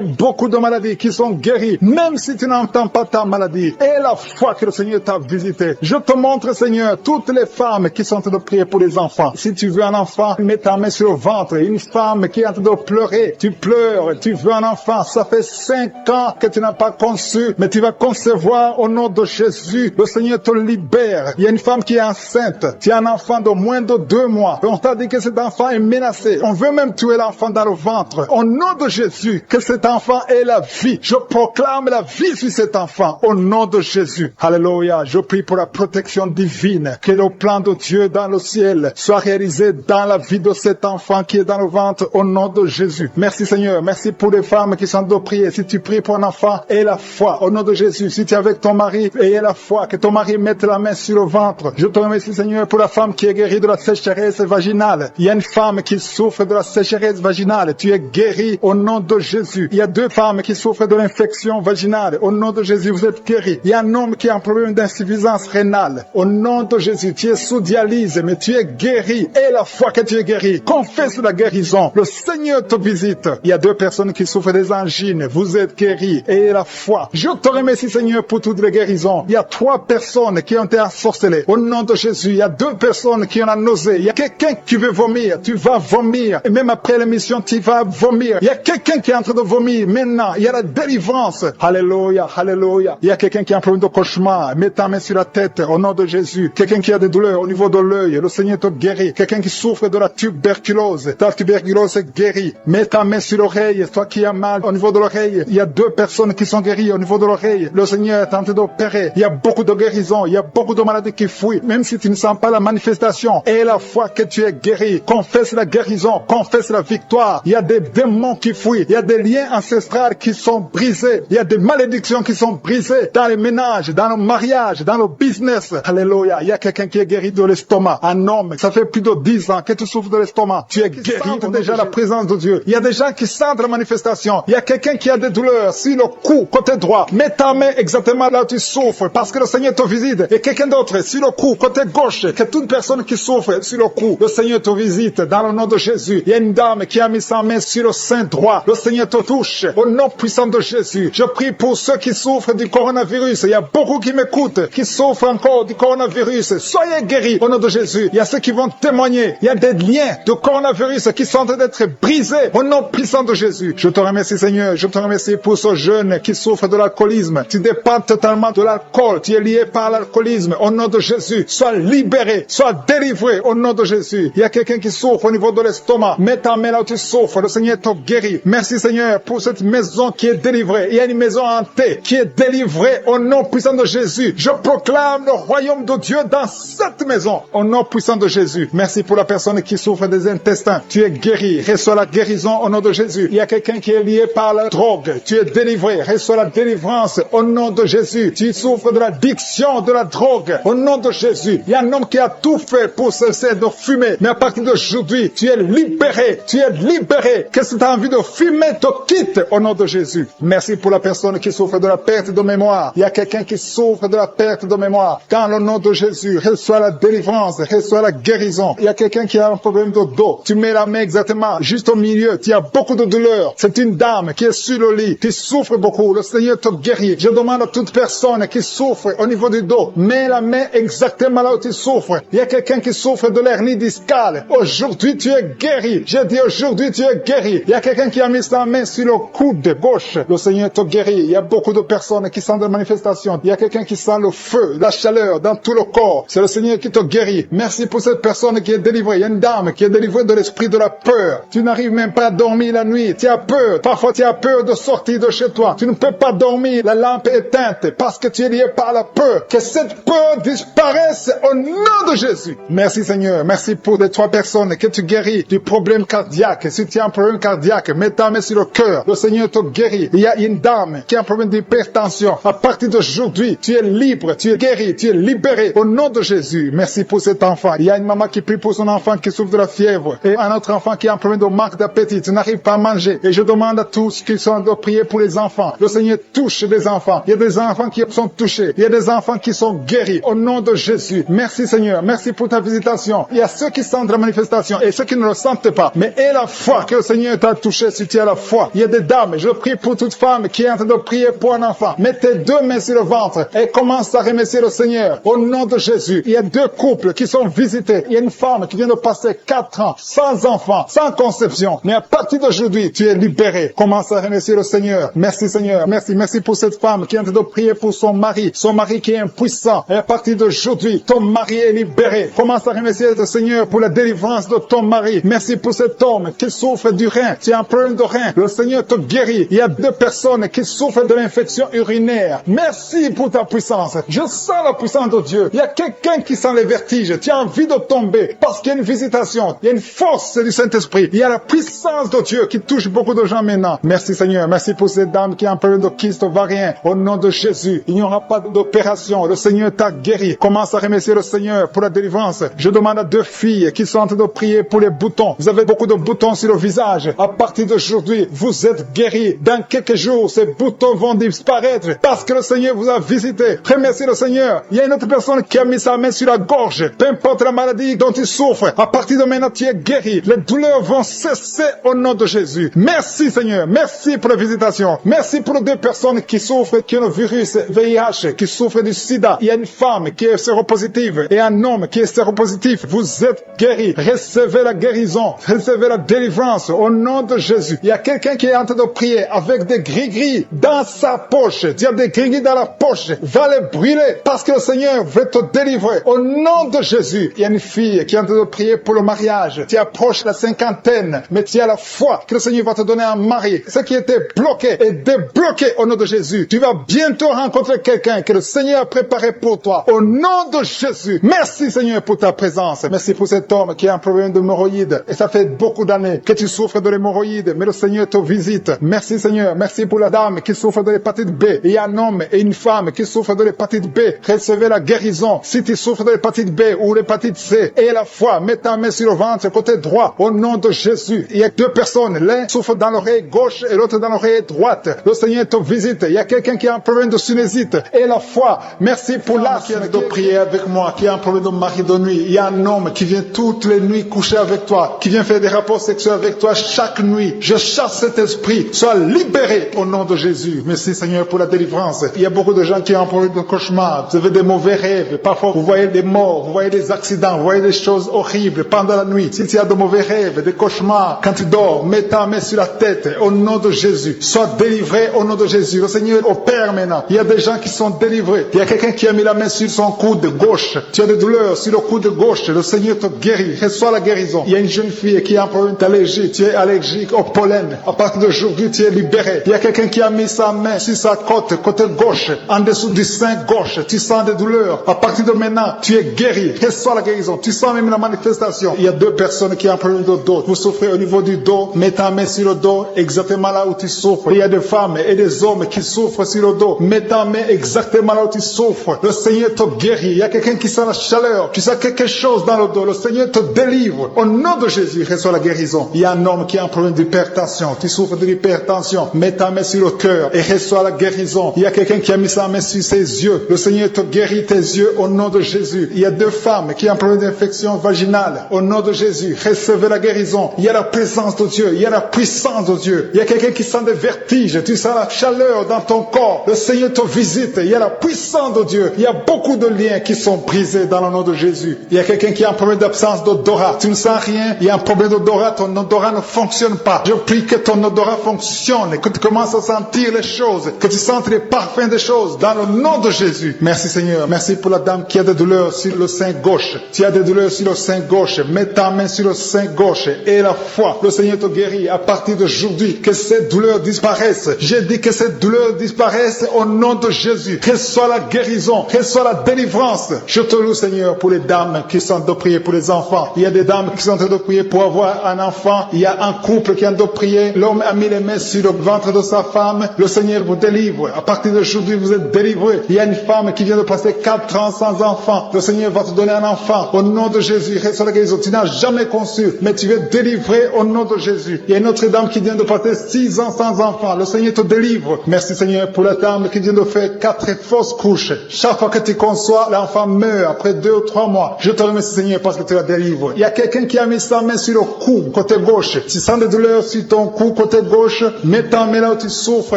beaucoup de maladies qui sont guéries. Même si tu n'entends pas ta maladie. Et la foi que le Seigneur t'a visité. Je te montre, Seigneur, toutes les femmes qui sont en train de prier pour les enfants. Si tu veux un enfant, mets ta main sur le ventre. Une femme qui est en train de pleurer. Tu pleures, tu veux un enfant. Ça fait 5 ans que tu n'as pas conçu, mais tu vas concevoir au nom de Jésus. Le Seigneur te libère. Il y a une femme qui est enceinte. Tu as un enfant de moins de 2 mois. On t'a dit que cet enfant est menacé. On veut même tuer l'enfant dans le ventre. Au nom de Jésus, que cet enfant ait la vie. Je proclame la vie sur cet enfant. Au nom de Jésus. Alléluia. Je prie pour la protection divine. Que le plan de Dieu dans le ciel soit réalisé dans la vie de cet enfant qui est dans le ventre. Au nom de Jésus. Merci Seigneur. Merci pour les femmes qui sont de prier. Si tu pries pour un enfant, aie la foi. Au nom de Jésus. Si tu es avec ton mari, aie la foi. Que ton mari mette la main sur le ventre. Je te remercie Seigneur pour la femme qui est guérie de la sécheresse vaginale. Il y a une femme qui souffre de la sécheresse vaginale. Tu es guéri au nom de Jésus. Il y a 2 femmes qui souffrent de l'infection vaginale. Au nom de Jésus, vous êtes guéris. Il y a un homme qui a un problème d'insuffisance rénale. Au nom de Jésus, tu es sous dialyse, mais tu es guéri. Et la foi que tu es guéri, confesse la guérison. Le Seigneur te visite. Il y a 2 personnes qui souffrent des angines. Vous êtes guéris. Et la foi. Je te remercie Seigneur pour toutes les guérisons. Il y a 3 personnes qui ont été ensorcelées. Au nom de Jésus, il y a 2 personnes qui ont la nausée. Il y a quelqu'un qui veut vomir. Tu vas vomir. Et même après l'émission, tu vas vomir. Il y a quelqu'un qui est en train de vomir. Maintenant, il y a la délivrance. Alléluia, alléluia. Il y a quelqu'un qui a un problème de cauchemar. Mets ta main sur la tête au nom de Jésus. Quelqu'un qui a des douleurs au niveau de l'œil. Le Seigneur te guérit. Quelqu'un qui souffre de la tuberculose. Ta tuberculose est guérie. Mets ta main sur l'oreille. Toi qui as mal au niveau de l'oreille. Il y a 2 personnes qui sont guéries au niveau de l'oreille. Le Seigneur est en train d'opérer. Il y a beaucoup de guérisons. Il y a beaucoup de maladies qui fuient. Même si tu ne sens pas la manifestation. Et la foi que tu es guéri. Confesse la guérison. Confesse la victoire. Il y a des démons qui fuient. Il y a des liens ancestraux qui sont brisés. Il y a des malédictions qui sont brisées dans les ménages, dans le mariage, dans le business. Alléluia. Il y a quelqu'un qui est guéri de l'estomac. Un homme, ça fait plus de 10 ans que tu souffres de l'estomac. Tu es guéri déjà la présence de Dieu. Il y a des gens qui sentent la manifestation. Il y a quelqu'un qui a des douleurs sur le cou, côté droit. Mets ta main exactement là où tu souffres parce que le Seigneur te visite. Et quelqu'un d'autre sur le cou, côté gauche. Que toute personne qui souffre sur le cou, le Seigneur te visite dans le nom de Jésus. Il y a une dame qui a mis sa main sur le sein droit. Le Seigneur te touche au nom puissant de Jésus. Je prie pour ceux qui souffrent du coronavirus. Il y a beaucoup qui m'écoutent, qui souffrent encore du coronavirus. Soyez guéris au nom de Jésus. Il y a ceux qui vont témoigner. Il y a des liens de coronavirus qui sont en train d'être brisés au nom puissant de Jésus. Je te remercie Seigneur. Je te remercie pour ce jeune qui souffre de l'alcoolisme. Tu dépends totalement de l'alcool. Tu es lié par l'alcoolisme. Au nom de Jésus, sois libéré, sois délivré au nom de Jésus. Il y a quelqu'un qui souffre au niveau de l'estomac. Mets ta main là où tu souffres. Le Seigneur te guérit. Merci Seigneur pour cette maison qui est délivrée. Il y a une maison hantée qui est délivrée au nom puissant de Jésus. Je proclame le royaume de Dieu dans cette maison au nom puissant de Jésus. Merci pour la personne qui souffre des intestins. Tu es guéri. Reçois la guérison au nom de Jésus. Il y a quelqu'un qui est lié par la drogue. Tu es délivré. Reçois la délivrance au nom de Jésus. Tu souffres de l'addiction de la drogue au nom de Jésus. Il y a un homme qui a tout fait pour cesser de fumer. Mais à partir d'aujourd'hui, tu es libéré. Tu es libéré. Que cette envie de fumer te quitte au nom de Jésus. Merci pour la personne qui souffre de la perte de mémoire. Il y a quelqu'un qui souffre de la perte de mémoire. Dans le nom de Jésus, reçois la délivrance, reçois la guérison. Il y a quelqu'un qui a un problème de dos. Tu mets la main exactement juste au milieu. Tu as beaucoup de douleur. C'est une dame qui est sur le lit. Tu souffres beaucoup. Le Seigneur te guérit. Je demande à toute personne qui souffre au niveau du dos, mets la main exactement là où tu souffres. Il y a quelqu'un qui souffre de l'hernie discale. Aujourd'hui, tu es guéri. J'ai dit aujourd'hui, tu es guéri. Il y a quelqu'un qui a mis sa main sur le coude gauche. Le Seigneur te guérit. Il y a beaucoup de personnes qui sentent des manifestations. Il y a quelqu'un qui sent le feu, la chaleur dans tout le corps. C'est le Seigneur qui te guérit. Merci pour cette personne qui est délivrée. Il y a une dame qui est délivrée de l'esprit de la peur. Tu n'arrives même pas à dormir la nuit. Tu as peur. Parfois, tu as peur de sortir de chez toi. Tu ne peux pas dormir. La lampe est éteinte parce que tu es lié par la peur. Que cette peur disparaisse au nom de Jésus. Merci Seigneur. Merci pour les 3 personnes que tu guéris du problème cardiaque. Si tu as un problème cardiaque, mets ta main sur le cœur. Le Seigneur te guérit. Il y a une dame qui a un problème d'hypertension. À partir d'aujourd'hui, tu es libre, tu es guéri, tu es libéré au nom de Jésus. Merci pour cet enfant. Il y a une maman qui prie pour son enfant qui souffre de la fièvre et un autre enfant qui a un problème de manque d'appétit. Tu n'arrives pas à manger. Et je demande à tous qui sont de prier pour les enfants. Le Seigneur touche les enfants. Il y a des enfants qui sont touchés. Il y a des enfants qui sont guéris au nom de Jésus. Merci Seigneur. Merci pour ta visitation. Il y a ceux qui sentent la manifestation et ceux qui ne le sentent pas. Mais aie la foi que le Seigneur t'a touché si tu as la foi. Il y a des dames. Je prie pour toute femme qui est en train de prier pour un enfant. Mets tes 2 mains sur le ventre et commence à remercier le Seigneur au nom de Jésus. Il y a 2 couples qui sont visités. Il y a une femme qui vient de passer 4 ans sans enfant, sans conception. Mais à partir d'aujourd'hui, tu es libéré. Commence à remercier le Seigneur. Merci Seigneur. Merci pour cette femme qui est en train de prier pour son mari qui est impuissant. Et à partir d'aujourd'hui, ton mari est libéré. Commence à remercier le Seigneur pour la délivrance de ton mari. Merci pour cet homme qui souffre du rein. Tu as un problème de rein. Le Seigneur te guérit. Il y a 2 personnes qui souffrent de l'infection urinaire. Merci pour ta puissance. Je sens la puissance de Dieu. Il y a quelqu'un qui sent les vertiges. Tu as envie de tomber parce qu'il y a une visitation. Il y a une force du Saint-Esprit. Il y a la puissance de Dieu qui touche beaucoup de gens maintenant. Merci Seigneur. Merci pour cette dame qui a un problème de kyste ovarien. Au nom de Jésus, il n'y aura pas d'opération. Le Seigneur t'a guéri. Commence à remercier le Seigneur pour la délivrance. Je demande à 2 filles qui sont en train de prier pour les boutons. Vous avez beaucoup de boutons sur le visage. À partir d'aujourd'hui, vous êtes guéris. Dans quelques jours, ces boutons vont disparaître parce que le Seigneur vous a visité. Remerciez le Seigneur. Il y a une autre personne qui a mis sa main sur la gorge. Peu importe la maladie dont il souffre. À partir de maintenant, tu es guéri. Les douleurs vont cesser au nom de Jésus. Merci Seigneur. Merci pour la visitation. Merci pour les 2 personnes qui souffrent, qui ont le virus VIH, qui souffrent du sida. Il y a une femme qui est séropositive et un homme qui est séropositif. Vous êtes guéris. Recevez la guérison. Recevez la délivrance au nom de Jésus. Il y a quelqu'un qui est en train de prier avec des gris-gris dans sa poche. Tu as des gris-gris dans la poche. Va les brûler parce que le Seigneur veut te délivrer au nom de Jésus. Il y a une fille qui est en train de prier pour le mariage. Tu approches la 50aine, mais tu as la foi que le Seigneur va te donner un mari. Ce qui était bloqué est débloqué au nom de Jésus. Tu vas bientôt rencontrer quelqu'un que le Seigneur a préparé pour toi au nom de Jésus. Merci Seigneur pour ta présence. Merci pour cet homme qui a un problème d'hémorroïdes. Et ça fait beaucoup d'années que tu souffres de l'hémorroïde, mais le Seigneur te visite. Merci Seigneur. Merci pour la dame qui souffre de l'hépatite B. Il y a un homme et une femme qui souffrent de l'hépatite B. Recevez la guérison. Si tu souffres de l'hépatite B ou l'hépatite C, et la foi, mets ta main sur le ventre, côté droit, au nom de Jésus. Il y a 2 personnes. L'un souffre dans l'oreille gauche et l'autre dans l'oreille droite. Le Seigneur te visite. Il y a quelqu'un qui a un problème de sinusite. Et la foi. Merci pour l'âme qui vient de prier avec moi, qui a un problème de mari de nuit. Il y a un homme qui vient toutes les nuits coucher avec toi, qui vient faire des rapports sexuels avec toi chaque nuit. Je chasse cet esprit. Sois libéré au nom de Jésus. Merci Seigneur pour la délivrance. Il y a beaucoup de gens qui ont un problème de cauchemar. Vous avez des mauvais rêves. Parfois vous voyez des morts, vous voyez des accidents, vous voyez des choses horribles pendant la nuit. Si tu as de mauvais rêves, des cauchemars, quand tu dors, mets ta main sur la tête au nom de Jésus. Sois délivré au nom de Jésus. Le Seigneur opère maintenant. Il y a des gens qui sont délivrés. Il y a quelqu'un qui a mis la main sur son coude gauche. Tu as des douleurs sur le coude gauche. Le Seigneur te guérit. Reçois la guérison. Il y a une jeune fille qui a un problème d'allergie. Tu es allergique au pollen. À partir d'aujourd'hui, tu es libéré. Il y a quelqu'un qui a mis sa main sur sa côté gauche, en dessous du sein gauche. Tu sens des douleurs. À partir de maintenant, tu es guéri. Reçois la guérison. Tu sens même la manifestation. Il y a 2 personnes qui ont un problème de dos. Vous souffrez au niveau du dos. Mets ta main sur le dos, exactement là où tu souffres. Il y a des femmes et des hommes qui souffrent sur le dos. Mets ta main exactement là où tu souffres. Le Seigneur te guérit. Il y a quelqu'un qui sent la chaleur. Tu sens quelque chose dans le dos. Le Seigneur te délivre. Au nom de Jésus, reçois la guérison. Il y a un homme qui a un problème d'hypertension. Tu souffres de l'hypertension. Mets ta main sur le cœur et reçois la guérison. Il y a quelqu'un qui a mis sa main sur ses yeux. Le Seigneur te guérit tes yeux au nom de Jésus. Il y a 2 femmes qui ont un problème d'infection vaginale. Au nom de Jésus, recevez la guérison. Il y a la présence de Dieu. Il y a la puissance de Dieu. Il y a quelqu'un qui sent des vertiges. Tu sens la chaleur dans ton corps. Le Seigneur te visite. Il y a la puissance de Dieu. Il y a beaucoup de liens qui sont brisés dans le nom de Jésus. Il y a quelqu'un qui a un problème d'absence d'odorat. Tu ne sens rien. Il y a un problème d'odorat. Ton odorat ne fonctionne pas. Je prie que ton odorat fonctionne. Que tu commences à sentir les choses, que tu sentes les parfums des choses dans le nom de Jésus. Merci Seigneur. Merci pour la dame qui a des douleurs sur le sein gauche. Tu as des douleurs sur le sein gauche. Mets ta main sur le sein gauche et la foi. Le Seigneur te guérit à partir d'aujourd'hui. Que ces douleurs disparaissent. J'ai dit que ces douleurs disparaissent au nom de Jésus. Que soit la guérison, que soit la délivrance. Je te loue Seigneur pour les dames qui sont en train de prier pour les enfants. Il y a des dames qui sont en train de prier pour avoir un enfant. Il y a un couple qui est en train de prier. L'homme a mis les mains sur le ventre de sa femme. Le Seigneur vous délivre. À partir d'aujourd'hui, vous êtes délivrés. Il y a une femme qui vient de passer 4 ans sans enfant. Le Seigneur va te donner un enfant. Au nom de Jésus, reçois la guérison. Tu n'as jamais conçu, mais tu es délivré au nom de Jésus. Il y a une autre dame qui vient de passer 6 ans sans enfant. Le Seigneur te délivre. Merci Seigneur pour la dame qui vient de faire 4 fausses couches. Chaque fois que tu conçois, l'enfant meurt après 2 ou 3 mois. Je te remercie Seigneur parce que tu la délivres. Il y a quelqu'un qui a mis sa main sur le cou, côté gauche. Tu sens des douleurs sur ton cou, côté gauche. Mets ta main là où tu souffres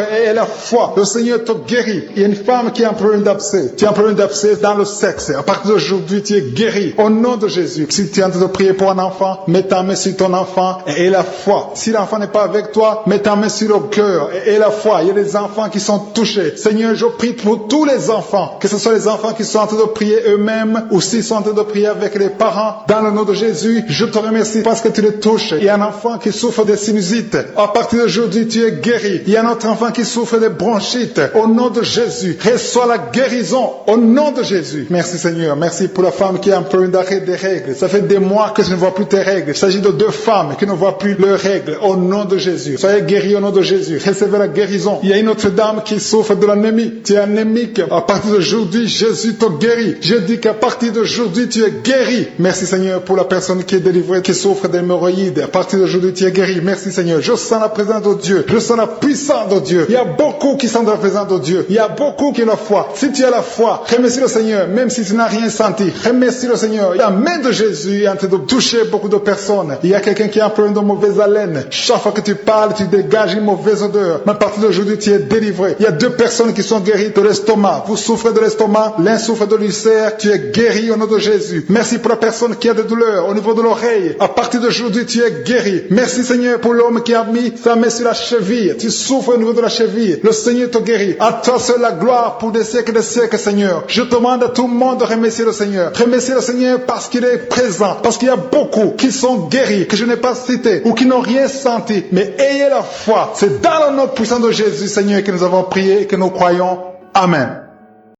et la foi. Le Seigneur te guérit. Il y a une femme qui a un problème d'abcès. Tu as un problème d'abcès dans le sexe. À partir d'aujourd'hui, tu es guéri. Au nom de Jésus. Si tu es en train de prier pour un enfant, mets ta main sur ton enfant et la foi. Si l'enfant n'est pas avec toi, mets ta main sur le cœur et la foi. Il y a des enfants qui sont touchés. Seigneur, je prie pour tous les enfants. Que ce soit les enfants qui sont en train de prier eux-mêmes ou s'ils sont en train de prier avec les parents. Dans le nom de Jésus, je te remercie parce que tu les touches. Il y a un enfant qui souffre de sinusite. À partir d'aujourd'hui, tu es guéri. Il y a un autre enfant qui souffre de bronchite. Au nom de Jésus, reçois la guérison. Au nom de Jésus. Merci Seigneur. Merci pour la femme qui a un problème d'arrêt des règles. Ça fait des mois que tu ne vois plus tes règles. Il s'agit de 2 femmes qui ne voient plus leurs règles. Au nom de Jésus. Soyez guéris au nom de Jésus. Recevez la guérison. Il y a une autre dame qui souffre de l'anémie. Tu es anémique. À partir d'aujourd'hui, Jésus te guérit. Je dis qu'à partir d'aujourd'hui, tu es guéri. Merci Seigneur pour la personne qui est délivrée, qui souffre d'hémorroïdes. À partir d'aujourd'hui, tu es guéri. Merci Seigneur. Je sens la présence de Dieu. Je sens la puissance de Dieu. Il y a beaucoup qui sont dans la présence de Dieu. Il y a beaucoup qui ont la foi. Si tu as la foi, remercie le Seigneur, même si tu n'as rien senti. Remercie le Seigneur. La main de Jésus est en train de toucher beaucoup de personnes. Il y a quelqu'un qui a un problème de mauvaise haleine. Chaque fois que tu parles, tu dégages une mauvaise odeur. Mais à partir d'aujourd'hui, tu es délivré. Il y a 2 personnes qui sont guéries de l'estomac. Vous souffrez de l'estomac, l'un souffre de l'ulcère. Tu es guéri au nom de Jésus. Merci pour la personne qui a des douleurs au niveau de l'oreille. À partir d'aujourd'hui, tu es guéri. Merci Seigneur pour l'homme qui a mis sa main sur la cheville. Tu souffres au niveau de la cheville. Le Seigneur te guérit. À toi seul la gloire pour des siècles Seigneur. Je demande à tout le monde de remercier le Seigneur. Remercier le Seigneur parce qu'il est présent. Parce qu'il y a beaucoup qui sont guéris, que je n'ai pas cités, ou qui n'ont rien senti. Mais ayez la foi. C'est dans le nom puissant de Jésus, Seigneur, que nous avons prié et que nous croyons. Amen.